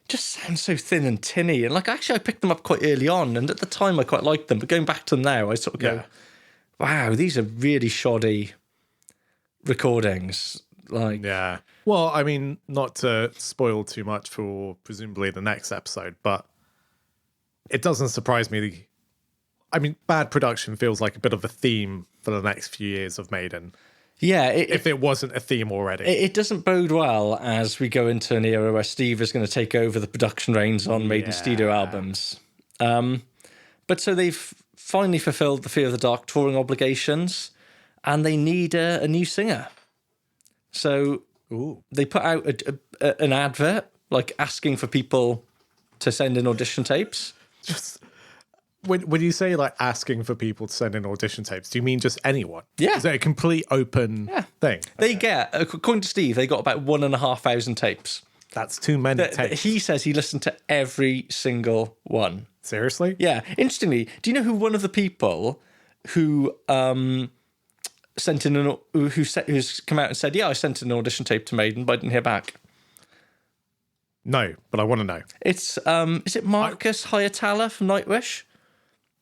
just sounds so thin and tinny. And like, actually, I picked them up quite early on, and at the time I quite liked them. But going back to them now, I sort of go, wow, these are really shoddy recordings. Like, Yeah. Well, I mean, not to spoil too much for presumably the next episode, but it doesn't surprise me. I mean, bad production feels like a bit of a theme for the next few years of Maiden. yeah, If it wasn't a theme already. it doesn't bode well as we go into an era where Steve is going to take over the production reins on Maiden studio albums. But so they've finally fulfilled the Fear of the Dark touring obligations, and they need a new singer. So they put out an advert, like asking for people to send in audition tapes. Just when you say like asking for people to send in audition tapes, do you mean just anyone? Yeah. Is it a complete open thing? They get, according to Steve, they got about 1,500 tapes. That's too many tapes. He says he listened to every single one. Seriously? Yeah. Interestingly, do you know who one of the people who sent in who's come out and said, yeah, I sent in an audition tape to Maiden, but I didn't hear back? No, but I want to know. It's is it Marcus Hyatala from Nightwish?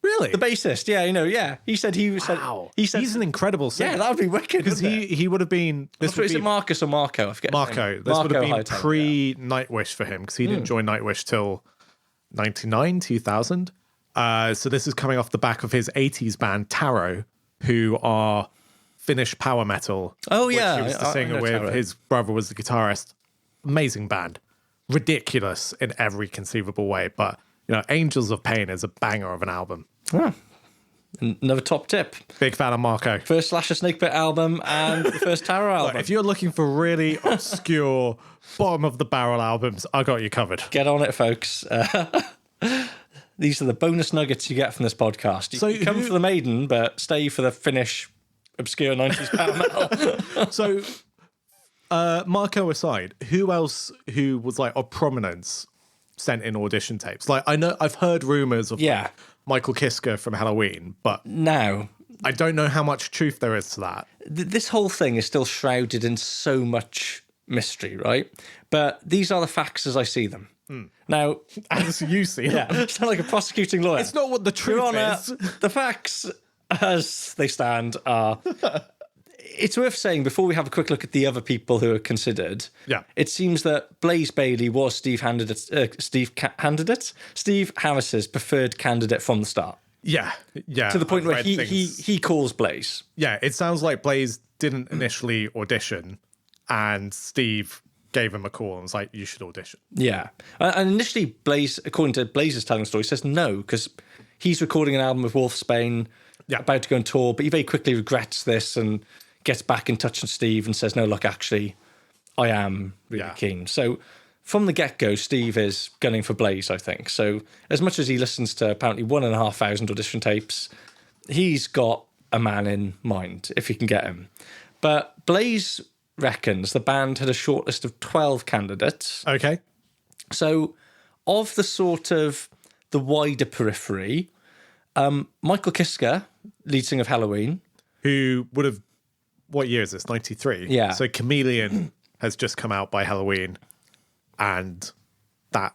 Really? The bassist, yeah. He said he was. Wow. He said He's an incredible singer. yeah, that would be wicked. Because he would have been. This would Is be it Marcus or Marco? I forget. Marco. This would have been Hyatala, pre-Nightwish for him because he didn't join Nightwish till 99, 2000. So this is coming off the back of his 80s band Taro, who are Finnish power metal. Oh, which yeah. he was the I singer know with. Taro. His brother was the guitarist. Amazing band. Ridiculous in every conceivable way. But, Angels of Pain is a banger of an album. Yeah. Another top tip. Big fan of Marco. First Slasher Snakebit album and the first Tarot album. Look, if you're looking for really obscure bottom of the barrel albums, I got you covered. Get on it, folks. These are the bonus nuggets you get from this podcast. You come for the Maiden, but stay for the Finnish obscure 90s power metal. So, Marco aside, who else who was like of prominence sent in audition tapes? Like, I know I've heard rumors of like, Michael Kiske from Halloween, but Now, I don't know how much truth there is to that. this whole thing is still shrouded in so much mystery, right? But these are the facts as I see them. Now, As you see, sound like a prosecuting lawyer. it's not what the truth Your Honour, is. the facts as they stand are... It's worth saying, before we have a quick look at the other people who are considered, it seems that Blaze Bayley was Steve Harris's preferred candidate from the start. Yeah. To the point I've where read he calls Blaze. Yeah, it sounds like Blaze didn't initially audition, and Steve gave him a call and was like, "You should audition." Yeah. And initially, Blaze, according to Blaze's telling the story, says no, because he's recording an album with Wolfsbane, about to go on tour, but he very quickly regrets this and gets back in touch with Steve and says, no, look, actually, I am really keen. So from the get-go, Steve is gunning for Blaze, I think. So as much as he listens to apparently 1,500 audition tapes, he's got a man in mind, if he can get him. But Blaze reckons the band had a short list of 12 candidates. Okay. So of the sort of the wider periphery, Michael Kiske, lead singer of Halloween, Who would have, what year is this? 93? Yeah. So Chameleon has just come out by Halloween, and that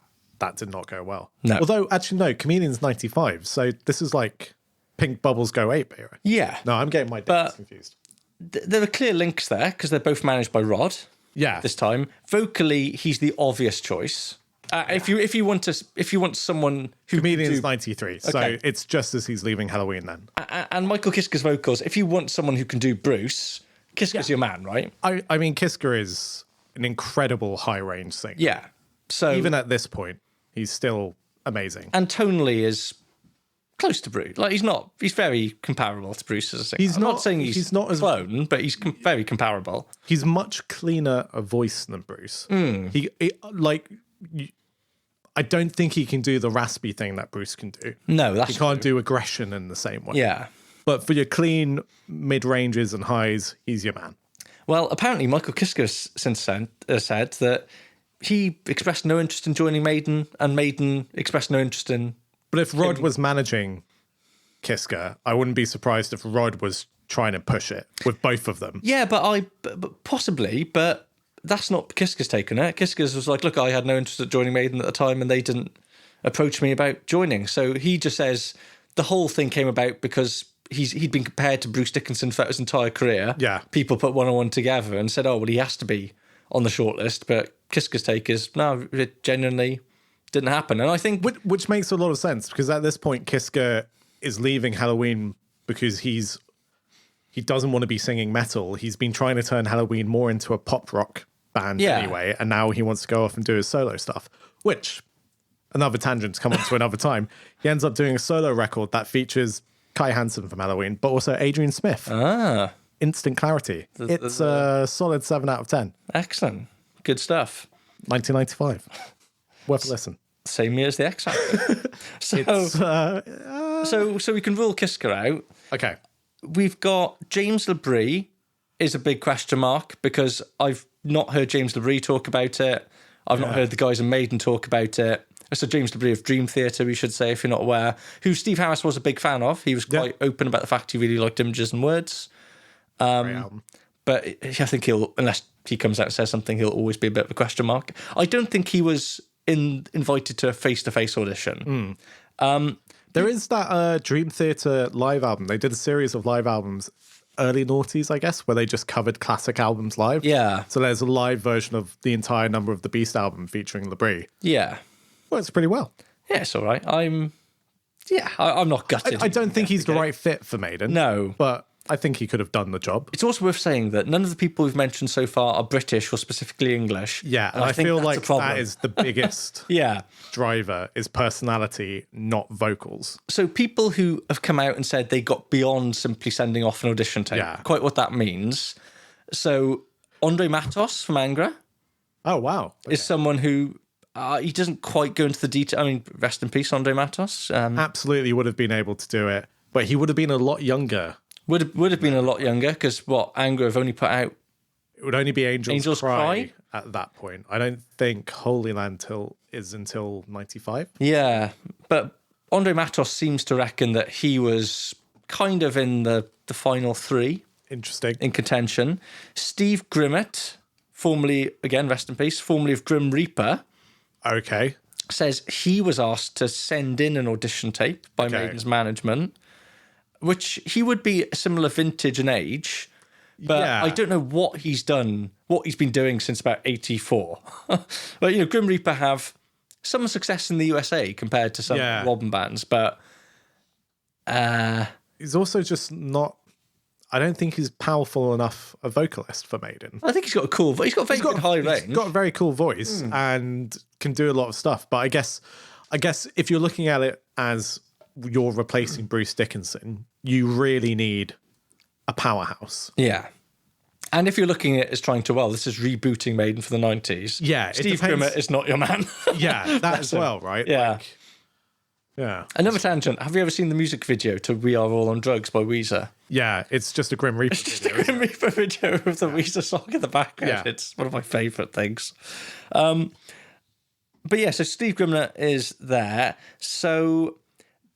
did not go well. No. Although, actually, no, Chameleon's 95, so this is like Pink Bubbles Go Ape era. Yeah. No, I'm getting my dates confused. There are clear links there because they're both managed by Rod Yeah. this time. Vocally, he's the obvious choice. If you want someone who Comedian's 93, so it's just as he's leaving Halloween then. And Michael Kisker's vocals, if you want someone who can do Bruce, Kisker's your man, right? I mean, Kisker is an incredible high range singer. Yeah. So even at this point, he's still amazing. And tonally is close to Bruce. Like he's very comparable to Bruce as a singer. I'm not saying he's not as clone, but he's very comparable. He's much cleaner a voice than Bruce. I don't think he can do the raspy thing that Bruce can do. No, he can't do aggression in the same way. Yeah. But for your clean mid ranges and highs, he's your man. Well, apparently Michael Kisker since said that he expressed no interest in joining Maiden, and Maiden expressed no interest in. But if Rod was managing Kisker, I wouldn't be surprised if Rod was trying to push it with both of them. Yeah, but possibly, but that's not Kisker's take on it. Kisker's was like, look, I had no interest in joining Maiden at the time, and they didn't approach me about joining. So he just says the whole thing came about because he'd been compared to Bruce Dickinson for his entire career. Yeah. People put one on one together and said, oh, well, he has to be on the shortlist. But Kisker's take is, no, it genuinely didn't happen. And I think... Which makes a lot of sense, because at this point, Kisker is leaving Halloween because he doesn't want to be singing metal. He's been trying to turn Halloween more into a pop rock band anyway, and now he wants to go off and do his solo stuff, which, another tangent to come on to another time, he ends up doing a solo record that features Kai Hansen from Halloween, but also Adrian Smith. Instant Clarity. It's a solid 7 out of 10. Excellent. Good stuff. 1995. Worth a listen. Same year as the X Factor. So we can rule Kisker out. Okay. We've got James LeBrie is a big question mark because I've not heard James LeBrie talk about it. I've not heard the guys in Maiden talk about it. So James LeBrie of Dream Theater, we should say, if you're not aware, who Steve Harris was a big fan of. He was quite open about the fact he really liked Images and Words. Great album. But I think unless he comes out and says something, he'll always be a bit of a question mark. I don't think he was invited to a face-to-face audition. There is that Dream Theater live album. They did a series of live albums, early noughties, I guess, where they just covered classic albums live. Yeah. So there's a live version of the entire Number of the Beast album featuring LeBrie. Yeah. Works pretty well. Yeah, it's all right. I'm not gutted. I don't think he's the right fit for Maiden. No. But I think he could have done the job. It's also worth saying that none of the people we've mentioned so far are British or specifically English. Yeah, and I feel like that is the biggest driver, is personality, not vocals. So people who have come out and said they got beyond simply sending off an audition tape, quite what that means. So Andre Matos from Angra is someone who he doesn't quite go into the detail. I mean, rest in peace, Andre Matos. Absolutely would have been able to do it, but he would have been a lot younger. Would have been a lot younger because Angra have only put out. It would only be Angels Cry at that point. I don't think Holy Land is until 95. Yeah, but Andre Matos seems to reckon that he was kind of in the final three. Interesting. In contention. Steve Grimmett, formerly, again, rest in peace, formerly of Grim Reaper. Okay. Says he was asked to send in an audition tape by Maiden's management, which he would be a similar vintage and age, but I don't know what he's done, what he's been doing since about 84. But, Grim Reaper have some success in the USA compared to some Robin bands, but... he's also just not... I don't think he's powerful enough a vocalist for Maiden. I think he's got a cool voice. He's got good high range. He's got a very cool voice and can do a lot of stuff. But I guess if you're looking at it as you're replacing Bruce Dickinson, you really need a powerhouse. Yeah. And if you're looking at it as trying to, this is rebooting Maiden for the 90s. Yeah. Steve Grimmett is not your man. Yeah, that as well, right? Yeah. Yeah. Another tangent. Have you ever seen the music video to We Are All on Drugs by Weezer? Yeah, it's just a Grim Reaper video. It's just a Grim Reaper video of the Weezer song in the background. Yeah. It's one of my favourite things. But yeah, so Steve Grimmett is there. So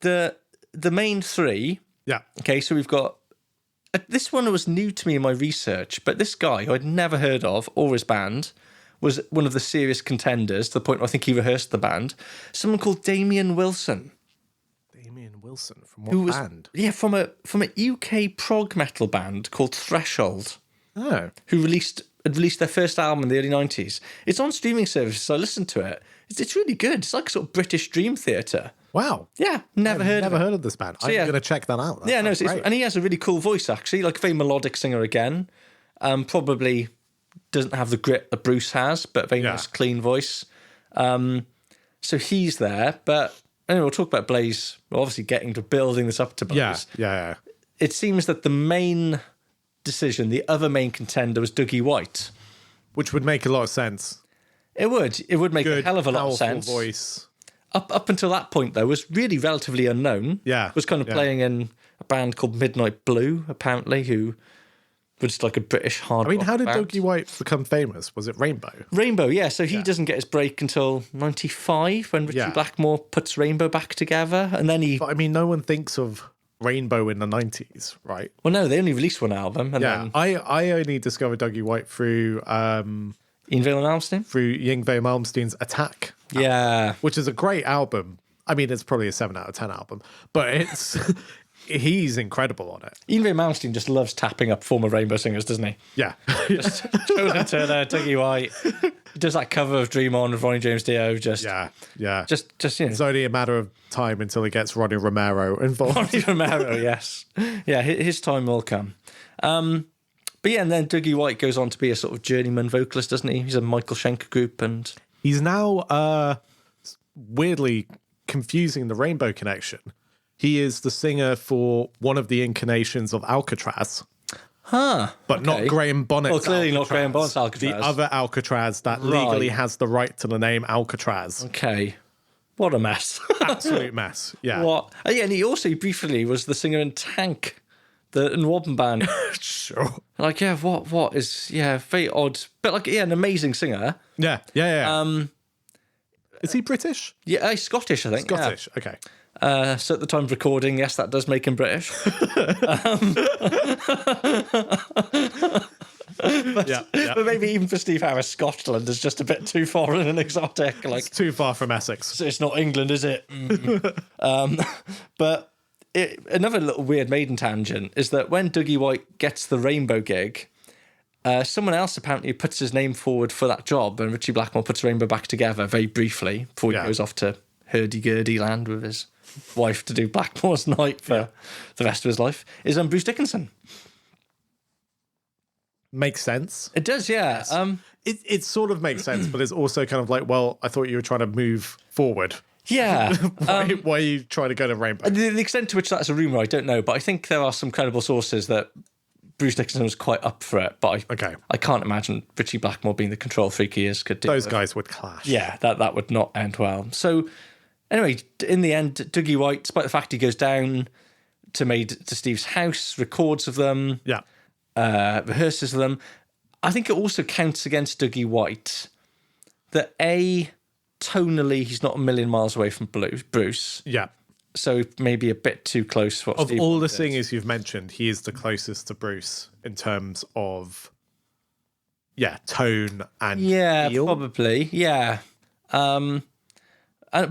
the main three. Yeah. Okay, so we've got... this one was new to me in my research, but this guy who I'd never heard of, or his band, was one of the serious contenders to the point where I think he rehearsed the band. Someone called Damien Wilson. Damien Wilson? From what band? Yeah, from a UK prog metal band called Threshold. Oh. Who released had released their first album in the early 90s. It's on streaming services, so I listened to it. It's really good. It's like sort of British Dream Theatre. Wow. Yeah, never heard of this band. I'm going to check that out. That no, and he has a really cool voice, actually, like a very melodic singer again. Probably doesn't have the grit that Bruce has, but very nice, clean voice. So he's there, but anyway, we'll talk about Blaze. We're obviously getting to building this up to Blaze. Yeah. It seems that the main decision, the other main contender, was Dougie White. Which would make a lot of sense. It would make a hell of a lot of sense. Voice. Up until that point, though, was really relatively unknown. Yeah. Was kind of playing in a band called Midnight Blue, apparently, who was like a British hard rock how did band. Dougie White become famous? Was it Rainbow? Rainbow, yeah. So he doesn't get his break until 95 when Richie Blackmore puts Rainbow back together. And then he... But I mean, no one thinks of Rainbow in the 90s, right? Well, no, they only released one album. And then I only discovered Dougie White through... Ian Vail Malmsteen? Through Yngwie Malmsteen's Attack. Yeah. Which is a great album. I mean, it's probably a 7 out of 10 album. But it's... He's incredible on it. Ian Malmsteen just loves tapping up former Rainbow singers, doesn't he? Yeah. Jonathan Turner, Dougie White. He does that cover of Dream On with Ronnie James Dio. Just It's only a matter of time until he gets Ronnie Romero involved. Ronnie Romero, yes. Yeah, his time will come. But yeah, and then Dougie White goes on to be a sort of journeyman vocalist, doesn't he? He's a Michael Schenker group, and he's now weirdly confusing the Rainbow Connection. He is the singer for one of the incarnations of Alcatraz. But not Graham Bonnet's Well, clearly Alcatraz. not Graham Bonnet's Alcatraz. The other Alcatraz that legally has the right to the name Alcatraz. Okay. What a mess. Absolute mess. Yeah. What? Oh, yeah, and he also briefly was the singer in Tank, the Nwabban band. Sure. Like, what is, very odd. But like, an amazing singer. Yeah. Is he British? Yeah, he's Scottish, I think. Scottish, okay. So at the time of recording, yes, that does make him British. But maybe even for Steve Harris, Scotland is just a bit too foreign and exotic. Like, it's too far from Essex. It's not England, is it? But another little weird Maiden tangent is that when Dougie White gets the Rainbow gig, someone else apparently puts his name forward for that job, and Richie Blackmore puts Rainbow back together very briefly before he goes off to hurdy-gurdy land with his wife to do Blackmore's Night for the rest of his life, is Bruce Dickinson. Makes sense. It does, yeah. Yes. It sort of makes sense, but it's also kind of like, well, I thought you were trying to move forward. Yeah. Why are you trying to go to Rainbow? The extent to which that's a rumour, I don't know, but I think there are some credible sources that Bruce Dickinson was quite up for it, but I can't imagine Richie Blackmore being the control freak he is could do. Those guys would clash. Yeah, that would not end well. So anyway, in the end, Dougie White, despite the fact he goes down to Steve's house, records of them, rehearses them, I think it also counts against Dougie White that tonally he's not a million miles away from Bruce. Yeah. So maybe a bit too close for Of Steve all the did. singers you've mentioned, he is the closest to Bruce in terms of tone and feel. Probably. Yeah. But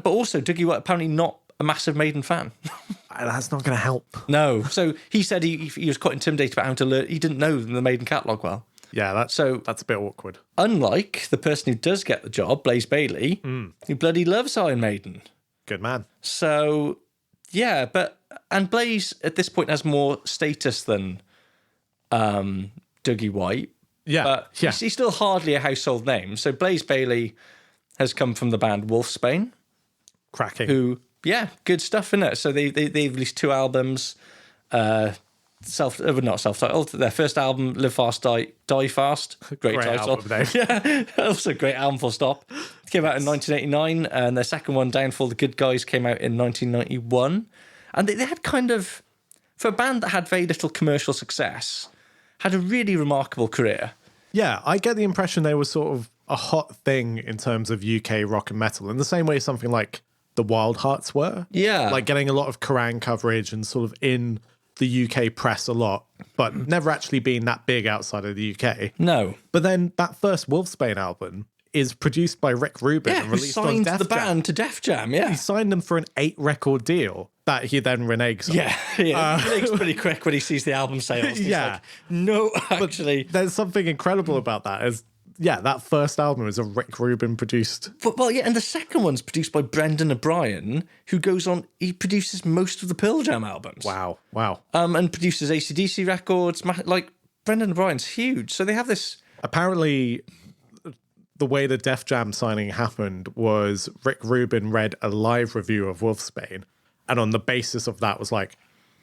also Dougie White apparently not a massive Maiden fan. That's not going to help. No. So he said he was quite intimidated about having to learn. He didn't know the Maiden catalogue well. Yeah, that's a bit awkward. Unlike the person who does get the job, Blaze Bayley, who bloody loves Iron Maiden. Good man. So, and Blaze at this point has more status than Dougie White. Yeah. But he's still hardly a household name. So Blaze Bayley has come from the band Wolfsbane. Cracking. Who, good stuff, in it. So they released 2 albums, not self-titled. Their first album, Live Fast, Die Fast. Great title. Album name. Yeah, also a great album, full stop. It came out in 1989, and their second one, Downfall the Good Guys, came out in 1991. And they had kind of, for a band that had very little commercial success, had a really remarkable career. Yeah, I get the impression they were sort of a hot thing in terms of UK rock and metal, in the same way something like the Wild Hearts were. Yeah. Like getting a lot of Kerrang coverage and sort of in the UK press a lot, but never actually being that big outside of the UK. No. But then that first Wolfsbane album is produced by Rick Rubin and who released on signed Def the Jam. band to Def Jam, yeah. He signed them for an 8-record deal that he then reneges on. Yeah. Reneges pretty quick when he sees the album sales. He's Yeah. like, no, actually. There's something incredible about that. That first album is a Rick Rubin produced. And the second one's produced by Brendan O'Brien, who goes on, he produces most of the Pearl Jam albums. Wow. And produces AC/DC records. Like, Brendan O'Brien's huge. So they have this... Apparently, the way the Def Jam signing happened was Rick Rubin read a live review of Wolfsbane, and on the basis of that was like,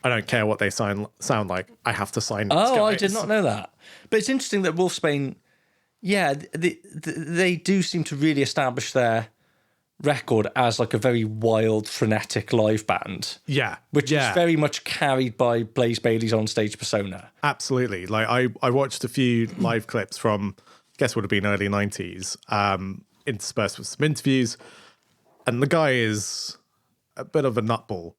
I don't care what they sound like, I have to sign these guys. I did not know that. But it's interesting that Wolfsbane, they do seem to really establish their record as like a very wild, frenetic live band. Yeah. Which is very much carried by Blaze Bayley's onstage persona. Absolutely. Like I watched a few live clips from, I guess would have been early 90s, interspersed with some interviews, and the guy is a bit of a nutball.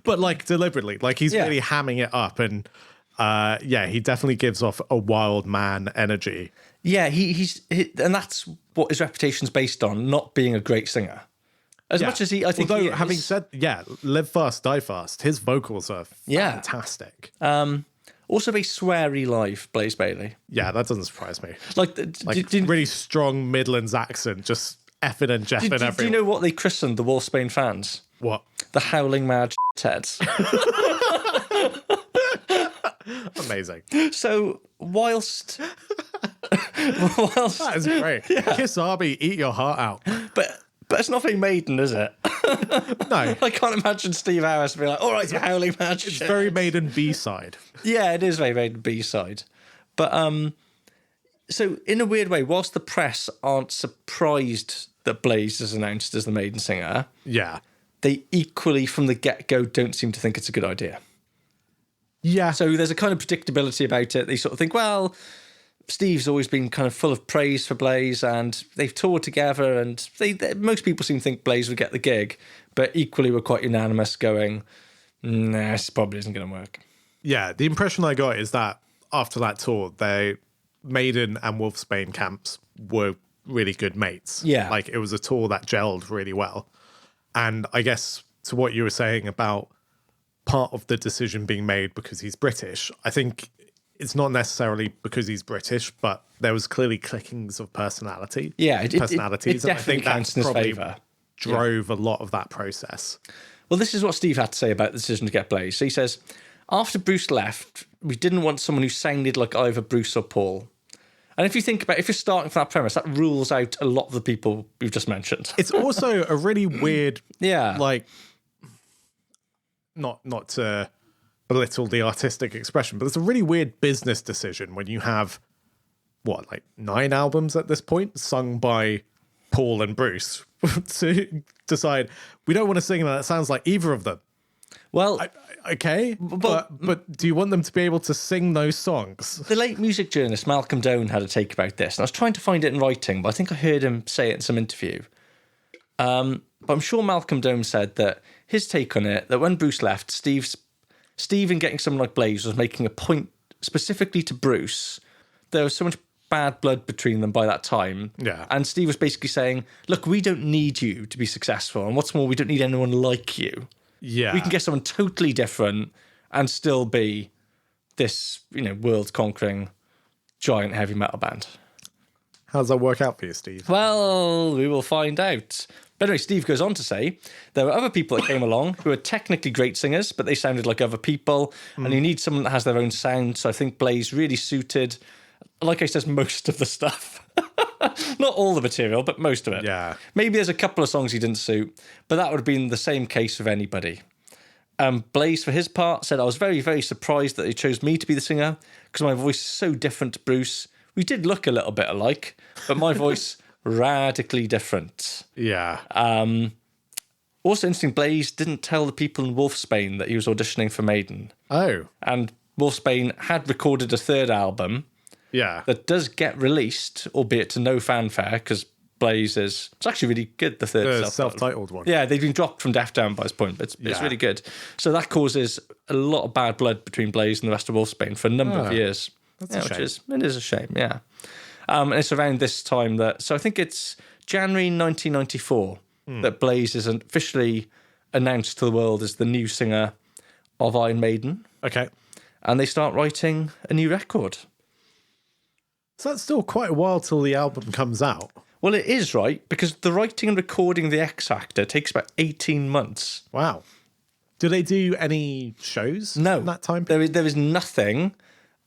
But like deliberately. Like he's really hamming it up, and he definitely gives off a wild man energy. Yeah, and that's what his reputation's based on, not being a great singer. As much as having said, live fast, die fast, his vocals are fantastic. Also very sweary live, Blaze Bayley. Yeah, that doesn't surprise me. Like really strong Midlands accent, just effing and jeffing everyone. Do you know what they christened the Wolfsbane fans? What? The Howling Mad Heads. Amazing. So whilst that is great. Kiss Arby, eat your heart out. But it's not very Maiden, is it? No. I can't imagine Steve Harris be like, all right, you Howling Mad. It's very Maiden B-side. Yeah, it is very Maiden B-side. But so in a weird way, whilst the press aren't surprised that Blaze is announced as the Maiden singer, they equally from the get-go don't seem to think it's a good idea. Yeah. So there's a kind of predictability about it. They sort of think, well, Steve's always been kind of full of praise for Blaze, and they've toured together, and most people seem to think Blaze would get the gig, but equally we're quite unanimous going, nah, this probably isn't going to work. Yeah, the impression I got is that after that tour, Maiden and Wolfsbane camps were really good mates. Yeah. Like it was a tour that gelled really well. And I guess to what you were saying about part of the decision being made because he's British, I think it's not necessarily because he's British, but there was clearly clickings of personality. Yeah, personalities. It definitely I think counts in his probably favour. Drove a lot of that process. Well, this is what Steve had to say about the decision to get Blaze. So he says, after Bruce left, we didn't want someone who sounded like either Bruce or Paul. And if you think about, if you're starting from that premise, that rules out a lot of the people we've just mentioned. It's also a really weird, like, not to belittle the artistic expression, but it's a really weird business decision when you have, 9 albums at this point, sung by Paul and Bruce, to decide, we don't want to sing that sounds like either of them. Well, okay, but do you want them to be able to sing those songs? The late music journalist Malcolm Doane had a take about this, and I was trying to find it in writing, but I think I heard him say it in some interview. But I'm sure Malcolm Doane said that his take on it, that when Bruce left, Steve in getting someone like Blaze was making a point specifically to Bruce. There was so much bad blood between them by that time. Yeah. And Steve was basically saying, look, we don't need you to be successful, and what's more, we don't need anyone like you. Yeah. We can get someone totally different and still be this, world-conquering giant heavy metal band. How does that work out for you, Steve? Well, we will find out. But anyway, Steve goes on to say, there were other people that came along who are technically great singers, but they sounded like other people, and you need someone that has their own sound, so I think Blaze really suited, like I said, most of the stuff. Not all the material, but most of it. Yeah. Maybe there's a couple of songs he didn't suit, but that would have been the same case with anybody. Blaze, for his part, said, I was very, very surprised that they chose me to be the singer because my voice is so different to Bruce. We did look a little bit alike, but my voice radically different. Yeah. Also interesting, Blaze didn't tell the people in Wolfsbane that he was auditioning for Maiden. Oh. And Wolfsbane had recorded a third album. Yeah. That does get released, albeit to no fanfare, because Blaze it's actually really good, the third self-titled one. Yeah, they've been dropped from Def Jam by this point, but it's really good. So that causes a lot of bad blood between Blaze and the rest of Wolfsbane for a number of years. That's a shame. It is a shame, yeah. And it's around this time so I think it's January 1994 that Blaze is officially announced to the world as the new singer of Iron Maiden. Okay. And they start writing a new record. So that's still quite a while till the album comes out. Well, it is, right? Because the writing and recording of the X Factor takes about 18 months. Wow. Do they do any shows No. in that time? There is nothing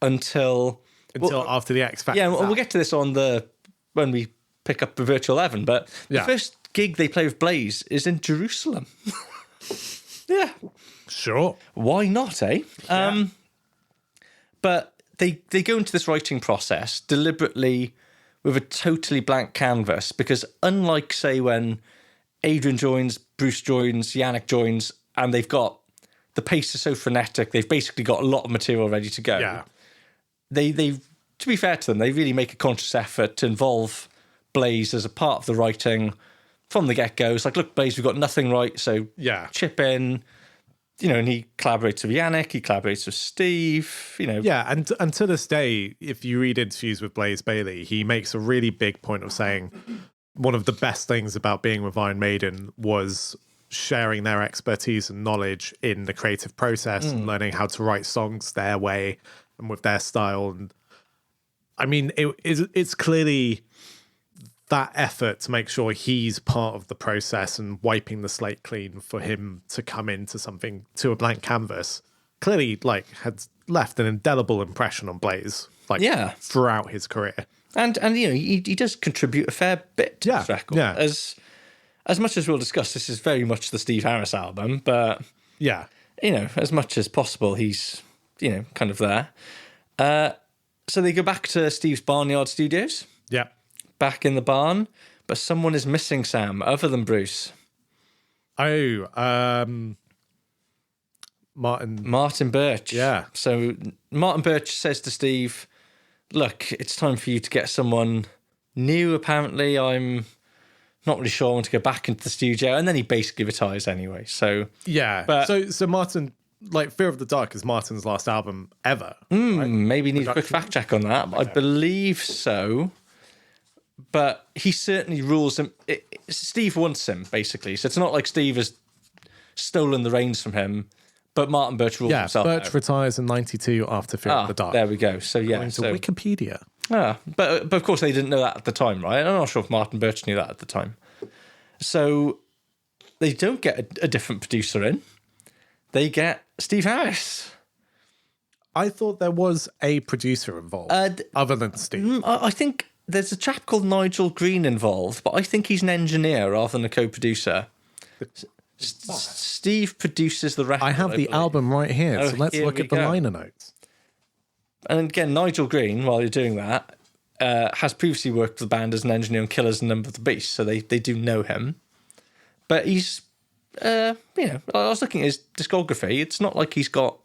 until After the X Factor. Yeah, we'll get to this when we pick up the Virtual 11, but the first gig they play with Blaze is in Jerusalem. Yeah. Sure. Why not, eh? Yeah. But they go into this writing process deliberately with a totally blank canvas, because unlike, say, when Adrian joins, Bruce joins, Yannick joins, and they've got the pace is so frenetic, they've basically got a lot of material ready to go. Yeah. They to be fair to them, they really make a conscious effort to involve Blaze as a part of the writing from the get-go. It's like, look, Blaze, we've got nothing right, so chip in. And he collaborates with Yannick, he collaborates with Steve, Yeah, and to this day, if you read interviews with Blaze Bayley, he makes a really big point of saying one of the best things about being with Iron Maiden was sharing their expertise and knowledge in the creative process and learning how to write songs their way and with their style. And I mean, it's clearly that effort to make sure he's part of the process and wiping the slate clean for him to come into to a blank canvas clearly had left an indelible impression on Blaze throughout his career. And he does contribute a fair bit to this record. Yeah. As much as we'll discuss, this is very much the Steve Harris album, but as much as possible, he's kind of there. So they go back to Steve's Barnyard Studios. Yeah. Back in the barn, but someone is missing, Sam, other than Bruce. Martin Birch. Yeah. So Martin Birch says to Steve, look, it's time for you to get someone new, apparently. I'm not really sure I want to go back into the studio. And then he basically retires anyway. So yeah. But, so Martin, Fear of the Dark is Martin's last album ever. Right? Maybe need a quick fact check on that. But I believe so. But he certainly rules him. Steve wants him, basically. So it's not like Steve has stolen the reins from him, but Martin Birch rules himself Birch out. retires in 92 after Fear of the Dark. There we go. So, yeah. According to Wikipedia. But of course they didn't know that at the time, right? I'm not sure if Martin Birch knew that at the time. So they don't get a different producer in. They get Steve Harris. I thought there was a producer involved, other than Steve. I think there's a chap called Nigel Green involved, but I think he's an engineer rather than a co-producer. Steve produces the record. I have the album right here, so let's look at the liner notes. And again, Nigel Green, while you're doing that, has previously worked with the band as an engineer on Killers and Number of the Beast, so they do know him. But he's, I was looking at his discography. It's not like he's got...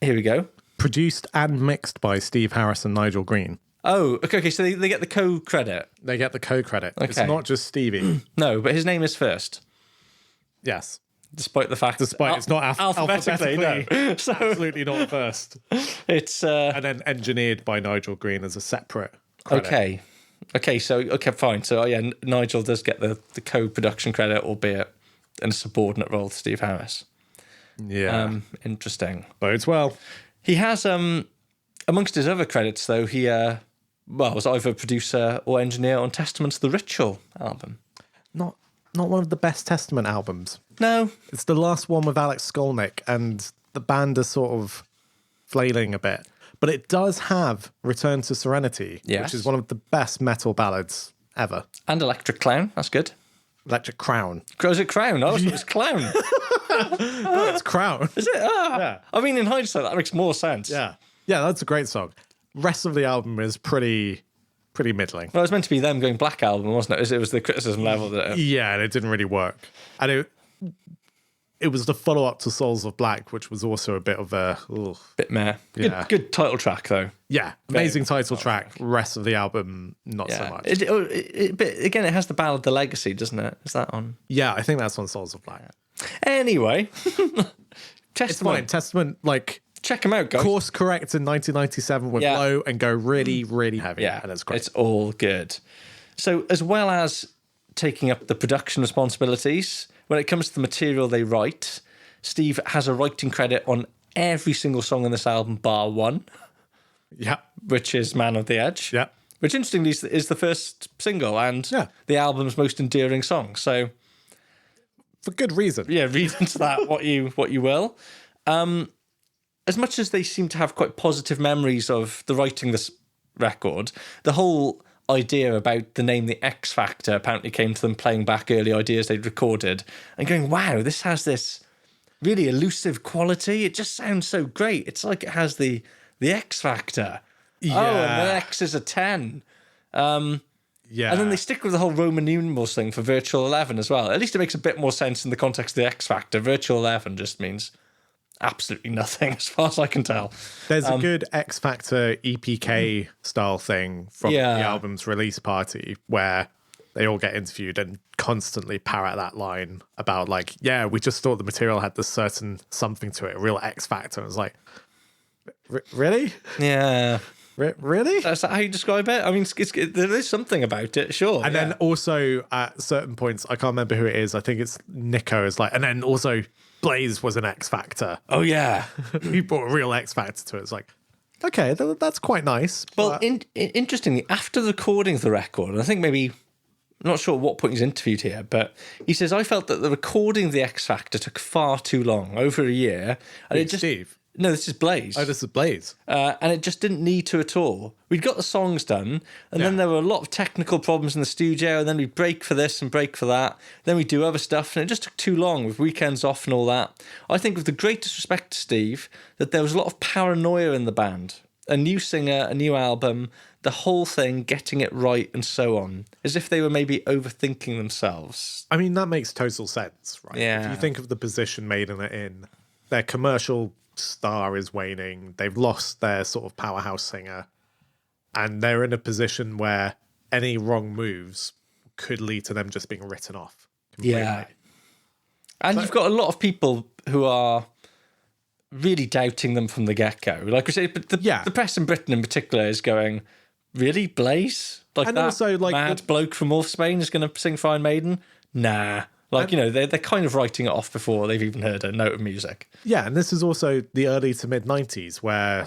Here we go. Produced and mixed by Steve Harris and Nigel Green. Oh, okay, so they get the co-credit. They get the co-credit. Okay. It's not just Stevie. No, but his name is first. Yes. Despite the fact... It's not alphabetically. No. So, absolutely not first. It's... and then engineered by Nigel Green as a separate credit. Okay, fine. So, Nigel does get the co-production credit, albeit in a subordinate role to Steve Harris. Yeah. Interesting. Bodes well. He has, amongst his other credits, though, he was either producer or engineer on Testament to the Ritual album. Not one of the best Testament albums. No. It's the last one with Alex Skolnick, and the band are sort of flailing a bit. But it does have Return to Serenity, which is one of the best metal ballads ever. And Electric Clown, that's good. Electric Crown. Was it Crown? I thought it was Clown. No, it's Crown. Is it? Yeah. I mean, in hindsight, that makes more sense. Yeah, that's a great song. Rest of the album is pretty middling. Well, it was meant to be them going Black Album, wasn't it? It was the criticism level that... Yeah, and it didn't really work. And it was the follow-up to Souls of Black, which was also a bit of a... Bit meh. Good title track, though. Yeah, amazing title track. Rest of the album, not so much. But again, it has the ballad The Legacy, doesn't it? Is that on? Yeah, I think that's on Souls of Black. Anyway. Testament. It's fine. Testament, Check them out, guys. Course correct in 1997 with low and go really, really heavy. Yeah, and it's great. It's all good. So as well as taking up the production responsibilities, when it comes to the material they write, Steve has a writing credit on every single song on this album bar one. Yeah. Which is Man on the Edge. Yeah. Which interestingly is the first single and the album's most endearing song. So for good reason. Yeah, read into that what you will. As much as they seem to have quite positive memories of the writing this record, the whole idea about the name The X Factor apparently came to them playing back early ideas they'd recorded and going, wow, this has this really elusive quality. It just sounds so great. It's like it has the X Factor. Yeah. Oh, and the X is a 10. And then they stick with the whole Roman numerals thing for Virtual 11 as well. At least it makes a bit more sense in the context of the X Factor. Virtual 11 just means absolutely nothing as far as I can tell. There's a good X Factor EPK style thing from the album's release party where they all get interviewed and constantly parrot that line about like, yeah, we just thought the material had this certain something to it, a real X Factor. And it's like, really? Yeah. Really? That's how you describe it? I mean, there is something about it, sure. And then also at certain points, I can't remember who it is. I think it's Nico is like, and then also Blaze was an X Factor. Oh, yeah. He brought a real X Factor to it. It's like, okay, that's quite nice. Well, interestingly, after the recording of the record, and I think maybe, I'm not sure at what point he's interviewed here, but he says, I felt that the recording of the X Factor took far too long, over a year. And it just, Steve? No, this is Blaze. Oh, this is Blaze. And it just didn't need to at all. We'd got the songs done, and then there were a lot of technical problems in the studio, and then we'd break for this and break for that. Then we'd do other stuff, and it just took too long with weekends off and all that. I think with the greatest respect to Steve, that there was a lot of paranoia in the band. A new singer, a new album, the whole thing, getting it right and so on. As if they were maybe overthinking themselves. I mean, that makes total sense, right? Yeah. If you think of the position Maiden are in, their commercial star is waning, they've lost their sort of powerhouse singer, and they're in a position where any wrong moves could lead to them just being written off completely. Yeah. And you've got a lot of people who are really doubting them from the get-go. Like we say, but the press in Britain in particular is going, really, Blaze? Like, and that also, like, mad bloke from Wolfsbane is going to sing for Iron Maiden? Nah. Like, they're kind of writing it off before they've even heard a note of music. Yeah, and this is also the early to mid-90s where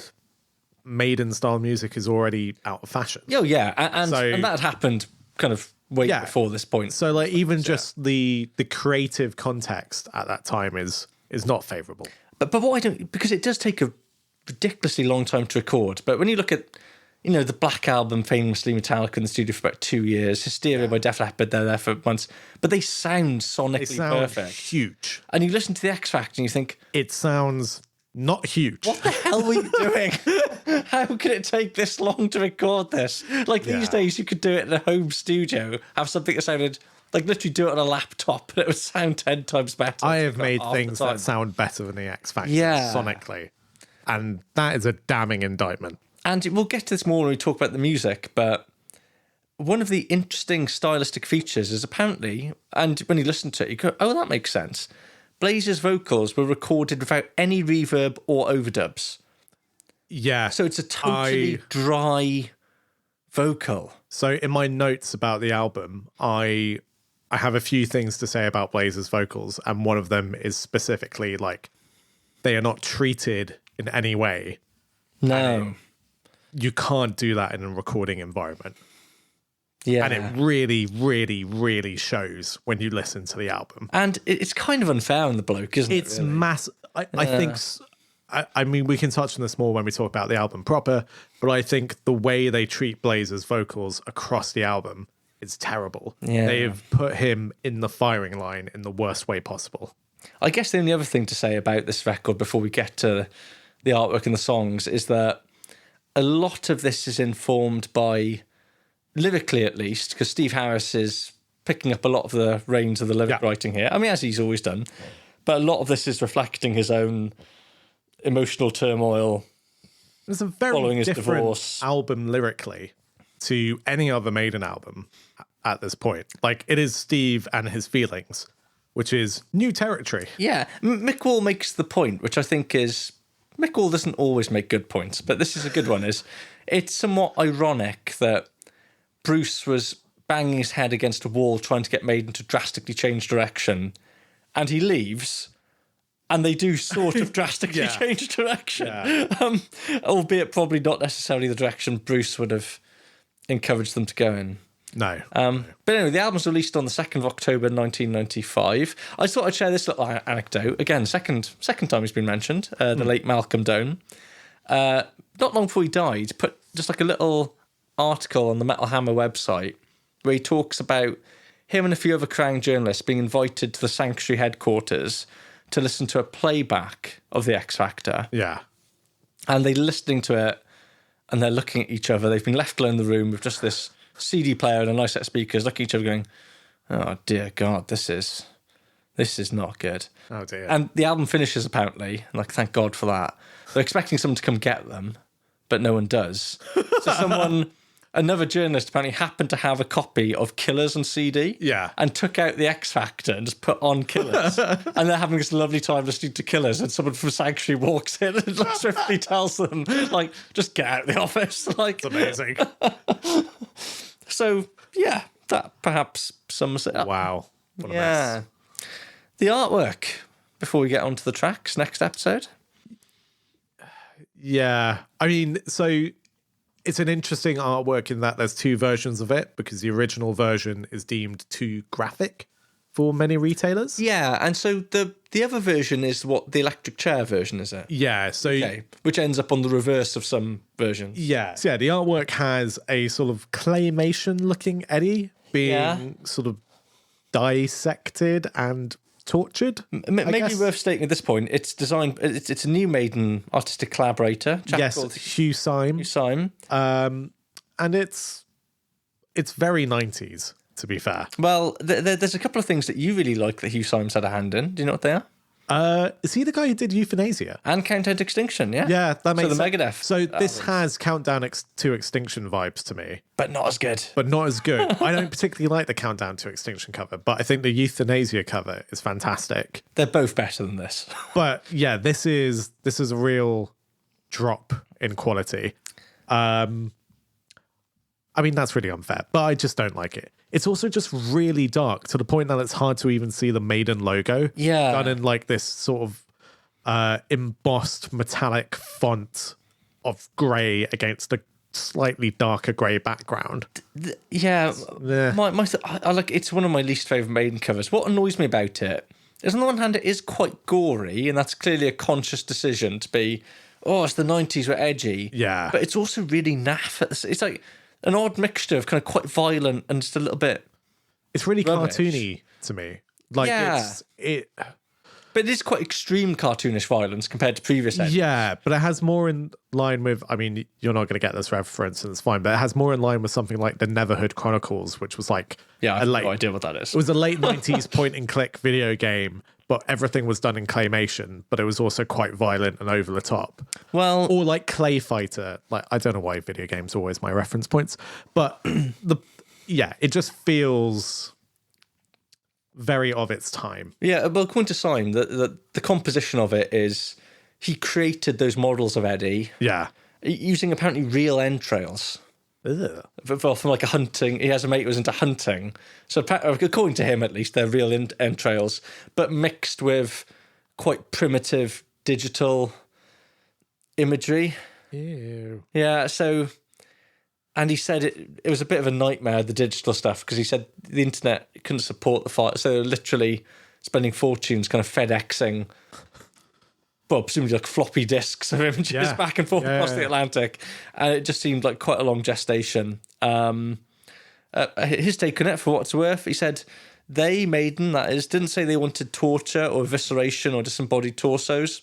Maiden-style music is already out of fashion. Oh, yeah, and that had happened kind of way before this point. So, like, even just the creative context at that time is not favourable. But what I don't... Because it does take a ridiculously long time to record, but when you look at... the Black Album, famously Metallica in the studio for about 2 years. Hysteria by Def Leppard, they're there for months. But they sound sonically perfect. Huge. And you listen to the X Factor and you think... It sounds not huge. What the hell were you doing? How could it take this long to record this? Like, these days, you could do it in a home studio, have something that sounded... Like, literally do it on a laptop, and it would sound 10 times better. I have made things that sound better than the X Factor sonically. And that is a damning indictment. And we'll get to this more when we talk about the music, but one of the interesting stylistic features is apparently, and when you listen to it, you go, oh, that makes sense. Blaze's vocals were recorded without any reverb or overdubs. Yeah. So it's a totally dry vocal. So in my notes about the album, I have a few things to say about Blaze's vocals, and one of them is specifically like they are not treated in any way. No. You can't do that in a recording environment. Yeah. And it really, really, really shows when you listen to the album. And it's kind of unfair on the bloke, isn't it? It's massive. I think... I mean, we can touch on this more when we talk about the album proper, but I think the way they treat Blaze's vocals across the album is terrible. Yeah. They have put him in the firing line in the worst way possible. I guess the only other thing to say about this record before we get to the artwork and the songs is that a lot of this is informed by, lyrically at least, because Steve Harris is picking up a lot of the reins of the lyric writing here. I mean, as he's always done. But a lot of this is reflecting his own emotional turmoil. It's a very following his different divorce. album lyrically to any other Maiden album at this point. Like, it is Steve and his feelings, which is new territory. Yeah. Mick Wall makes the point, which I think is Mick Wall doesn't always make good points, but this is a good one. It's somewhat ironic that Bruce was banging his head against a wall trying to get Maiden to drastically change direction, and he leaves, and they do sort of drastically change direction, albeit probably not necessarily the direction Bruce would have encouraged them to go in. No. But anyway, the album's released on the 2nd of October 1995. I thought I'd share this little anecdote. Again, second time he's been mentioned, the late Malcolm Doane. Not long before he died, put just like a little article on the Metal Hammer website where he talks about him and a few other Crown journalists being invited to the Sanctuary headquarters to listen to a playback of the X Factor. Yeah. And they're listening to it and they're looking at each other. They've been left alone in the room with just this CD player and a nice set of speakers, looking at each other going, oh dear God, this is not good. Oh dear. And the album finishes apparently, and like, thank God for that. They're expecting someone to come get them, but no one does. So another journalist apparently happened to have a copy of Killers on CD. Yeah. And took out the X Factor and just put on Killers. And they're having this lovely time listening to Killers, and someone from Sanctuary walks in and like, swiftly tells them, like, just get out of the office. Like, It's amazing. So, yeah, that perhaps sums it up. Wow. What a mess. The artwork, before we get on to the tracks, next episode. Yeah. I mean, so it's an interesting artwork in that there's two versions of it, because the original version is deemed too graphic for many retailers. Yeah, and so the other version is what the electric chair version, is it? Yeah. So which ends up on the reverse of some versions. yeah. So yeah, the artwork has a sort of claymation looking Eddie being sort of dissected and tortured. Maybe worth stating at this point, it's designed. It's a new Maiden artistic collaborator. Yes, called Hugh Syme. Hugh Syme. And it's very 90s, to be fair. Well, there's a couple of things that you really like that Hugh Syme's had a hand in. Do you know what they are? Is he the guy who did Euthanasia? And Countdown to Extinction, yeah. Yeah, that makes sense. So the sense. Megadeth. So this has Countdown to Extinction vibes to me. But not as good. But not as good. I don't particularly like the Countdown to Extinction cover, but I think the Euthanasia cover is fantastic. They're both better than this. But yeah, this is a real drop in quality. I mean, that's really unfair, but I just don't like it. It's also just really dark to the point that it's hard to even see the Maiden logo. Yeah. Done in like this sort of embossed metallic font of grey against a slightly darker grey background. Yeah. Yeah. I like, it's one of my least favourite Maiden covers. What annoys me about it is, on the one hand, it is quite gory, and that's clearly a conscious decision to be, oh, it's the 90s, we're edgy. Yeah. But it's also really naff. It's like an odd mixture of kind of quite violent and just a little bit. It's really rubbish. cartoony to me. Like But it is quite extreme cartoonish violence compared to previous edits. Yeah, but it has more in line with, I mean, you're not going to get this reference and it's fine, but it has more in line with something like the Neverhood Chronicles, which was like I have no idea what that is. It was a late 90s point and click video game, but everything was done in claymation, but it was also quite violent and over the top. Well, or like Clay Fighter. Like, I don't know why video games are always my reference points, but it just feels very of its time. Yeah, well, according to Syme, the composition of it is he created those models of Eddie. Yeah. Using apparently real entrails. Ugh. From like a hunting, he has a mate who was into hunting. So according to him, at least, they're real entrails, but mixed with quite primitive digital imagery. Ew. Yeah, so, and he said it was a bit of a nightmare, the digital stuff, because he said the internet couldn't support the file, so they're literally spending fortunes kind of FedExing, well, presumably like floppy disks of images back and forth across the Atlantic, and it just seemed like quite a long gestation. His take on it, for what it's worth, he said they, Maiden, that is, didn't say they wanted torture or evisceration or disembodied torsos.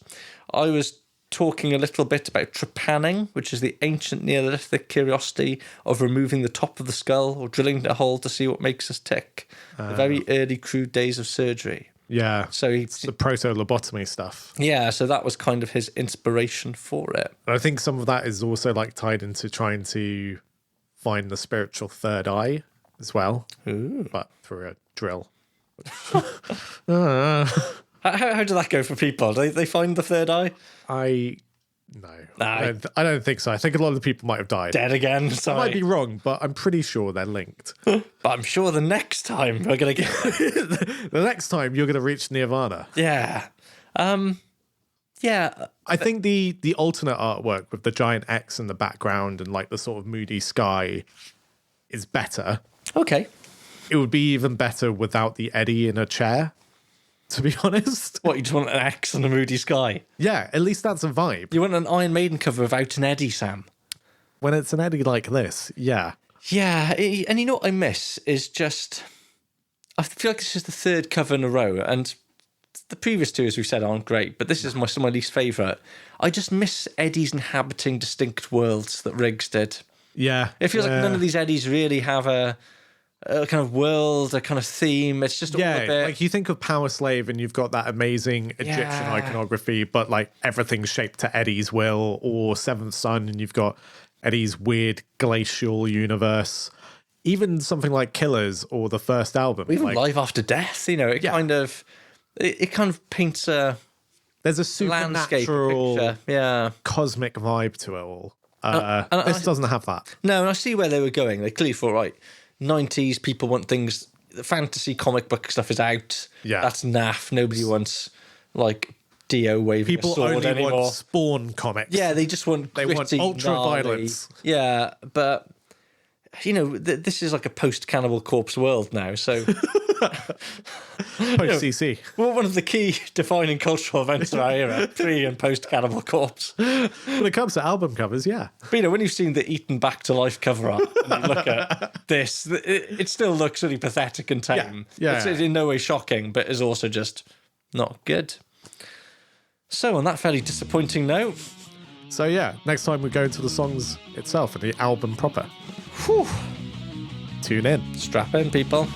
I was talking a little bit about trepanning, which is the ancient Neolithic curiosity of removing the top of the skull or drilling a hole to see what makes us tick. The very early crude days of surgery. Yeah. So it's the proto-lobotomy stuff. Yeah, so that was kind of his inspiration for it. I think some of that is also like tied into trying to find the spiritual third eye as well. Ooh. But through a drill. How did that go for people? They find the third eye? I No, Nah. I don't think so. I think a lot of the people might have died. Dead again. I Sorry. might be wrong, but I'm pretty sure they're linked. But I'm sure the next time we're going to get... The next time you're going to reach Nirvana. Yeah. Yeah. I think the alternate artwork with the giant X in the background and like the sort of moody sky is better. Okay. It would be even better without the Eddie in a chair, to be honest. What, you just want an X and a moody sky? Yeah, at least that's a vibe. You want an Iron Maiden cover without an Eddie, Sam? When it's an Eddie like this, yeah. Yeah, and you know what I miss is just... I feel like this is the third cover in a row, and the previous two, as we said, aren't great, but this is my least favourite. I just miss Eddies inhabiting distinct worlds that Riggs did. Yeah. It feels like none of these Eddies really have a kind of world, a kind of theme. It's just all a bit... like you think of Power Slave and you've got that amazing Egyptian iconography, but like everything's shaped to Eddie's will, or Seventh Son and you've got Eddie's weird glacial universe. Even something like Killers or the first album. Even like, Life After Death, you know, it kind of paints a there's a landscape supernatural, picture. cosmic vibe to it all. And This doesn't have that. No, and I see where they were going. They clearly thought, right, 90s, people want things, the fantasy comic book stuff is out. Yeah. That's naff. Nobody wants, like, Dio waving People a sword only anymore. want Spawn comics. Yeah, they just want They want gritty, ultra gnarly. violence. Yeah, but, you know, this is like a post-Cannibal Corpse world now, so... Post CC. Well, one of the key defining cultural events of our era, pre and post Cannibal Corpse. When it comes to album covers, yeah. But you know, when you've seen the Eaten Back to Life cover art, and you look at this, it still looks really pathetic and tame. Yeah. It's in no way shocking, but is also just not good. So, on that fairly disappointing note, So yeah, next time we go into the songs itself and the album proper. whew, Tune in. strap in, people.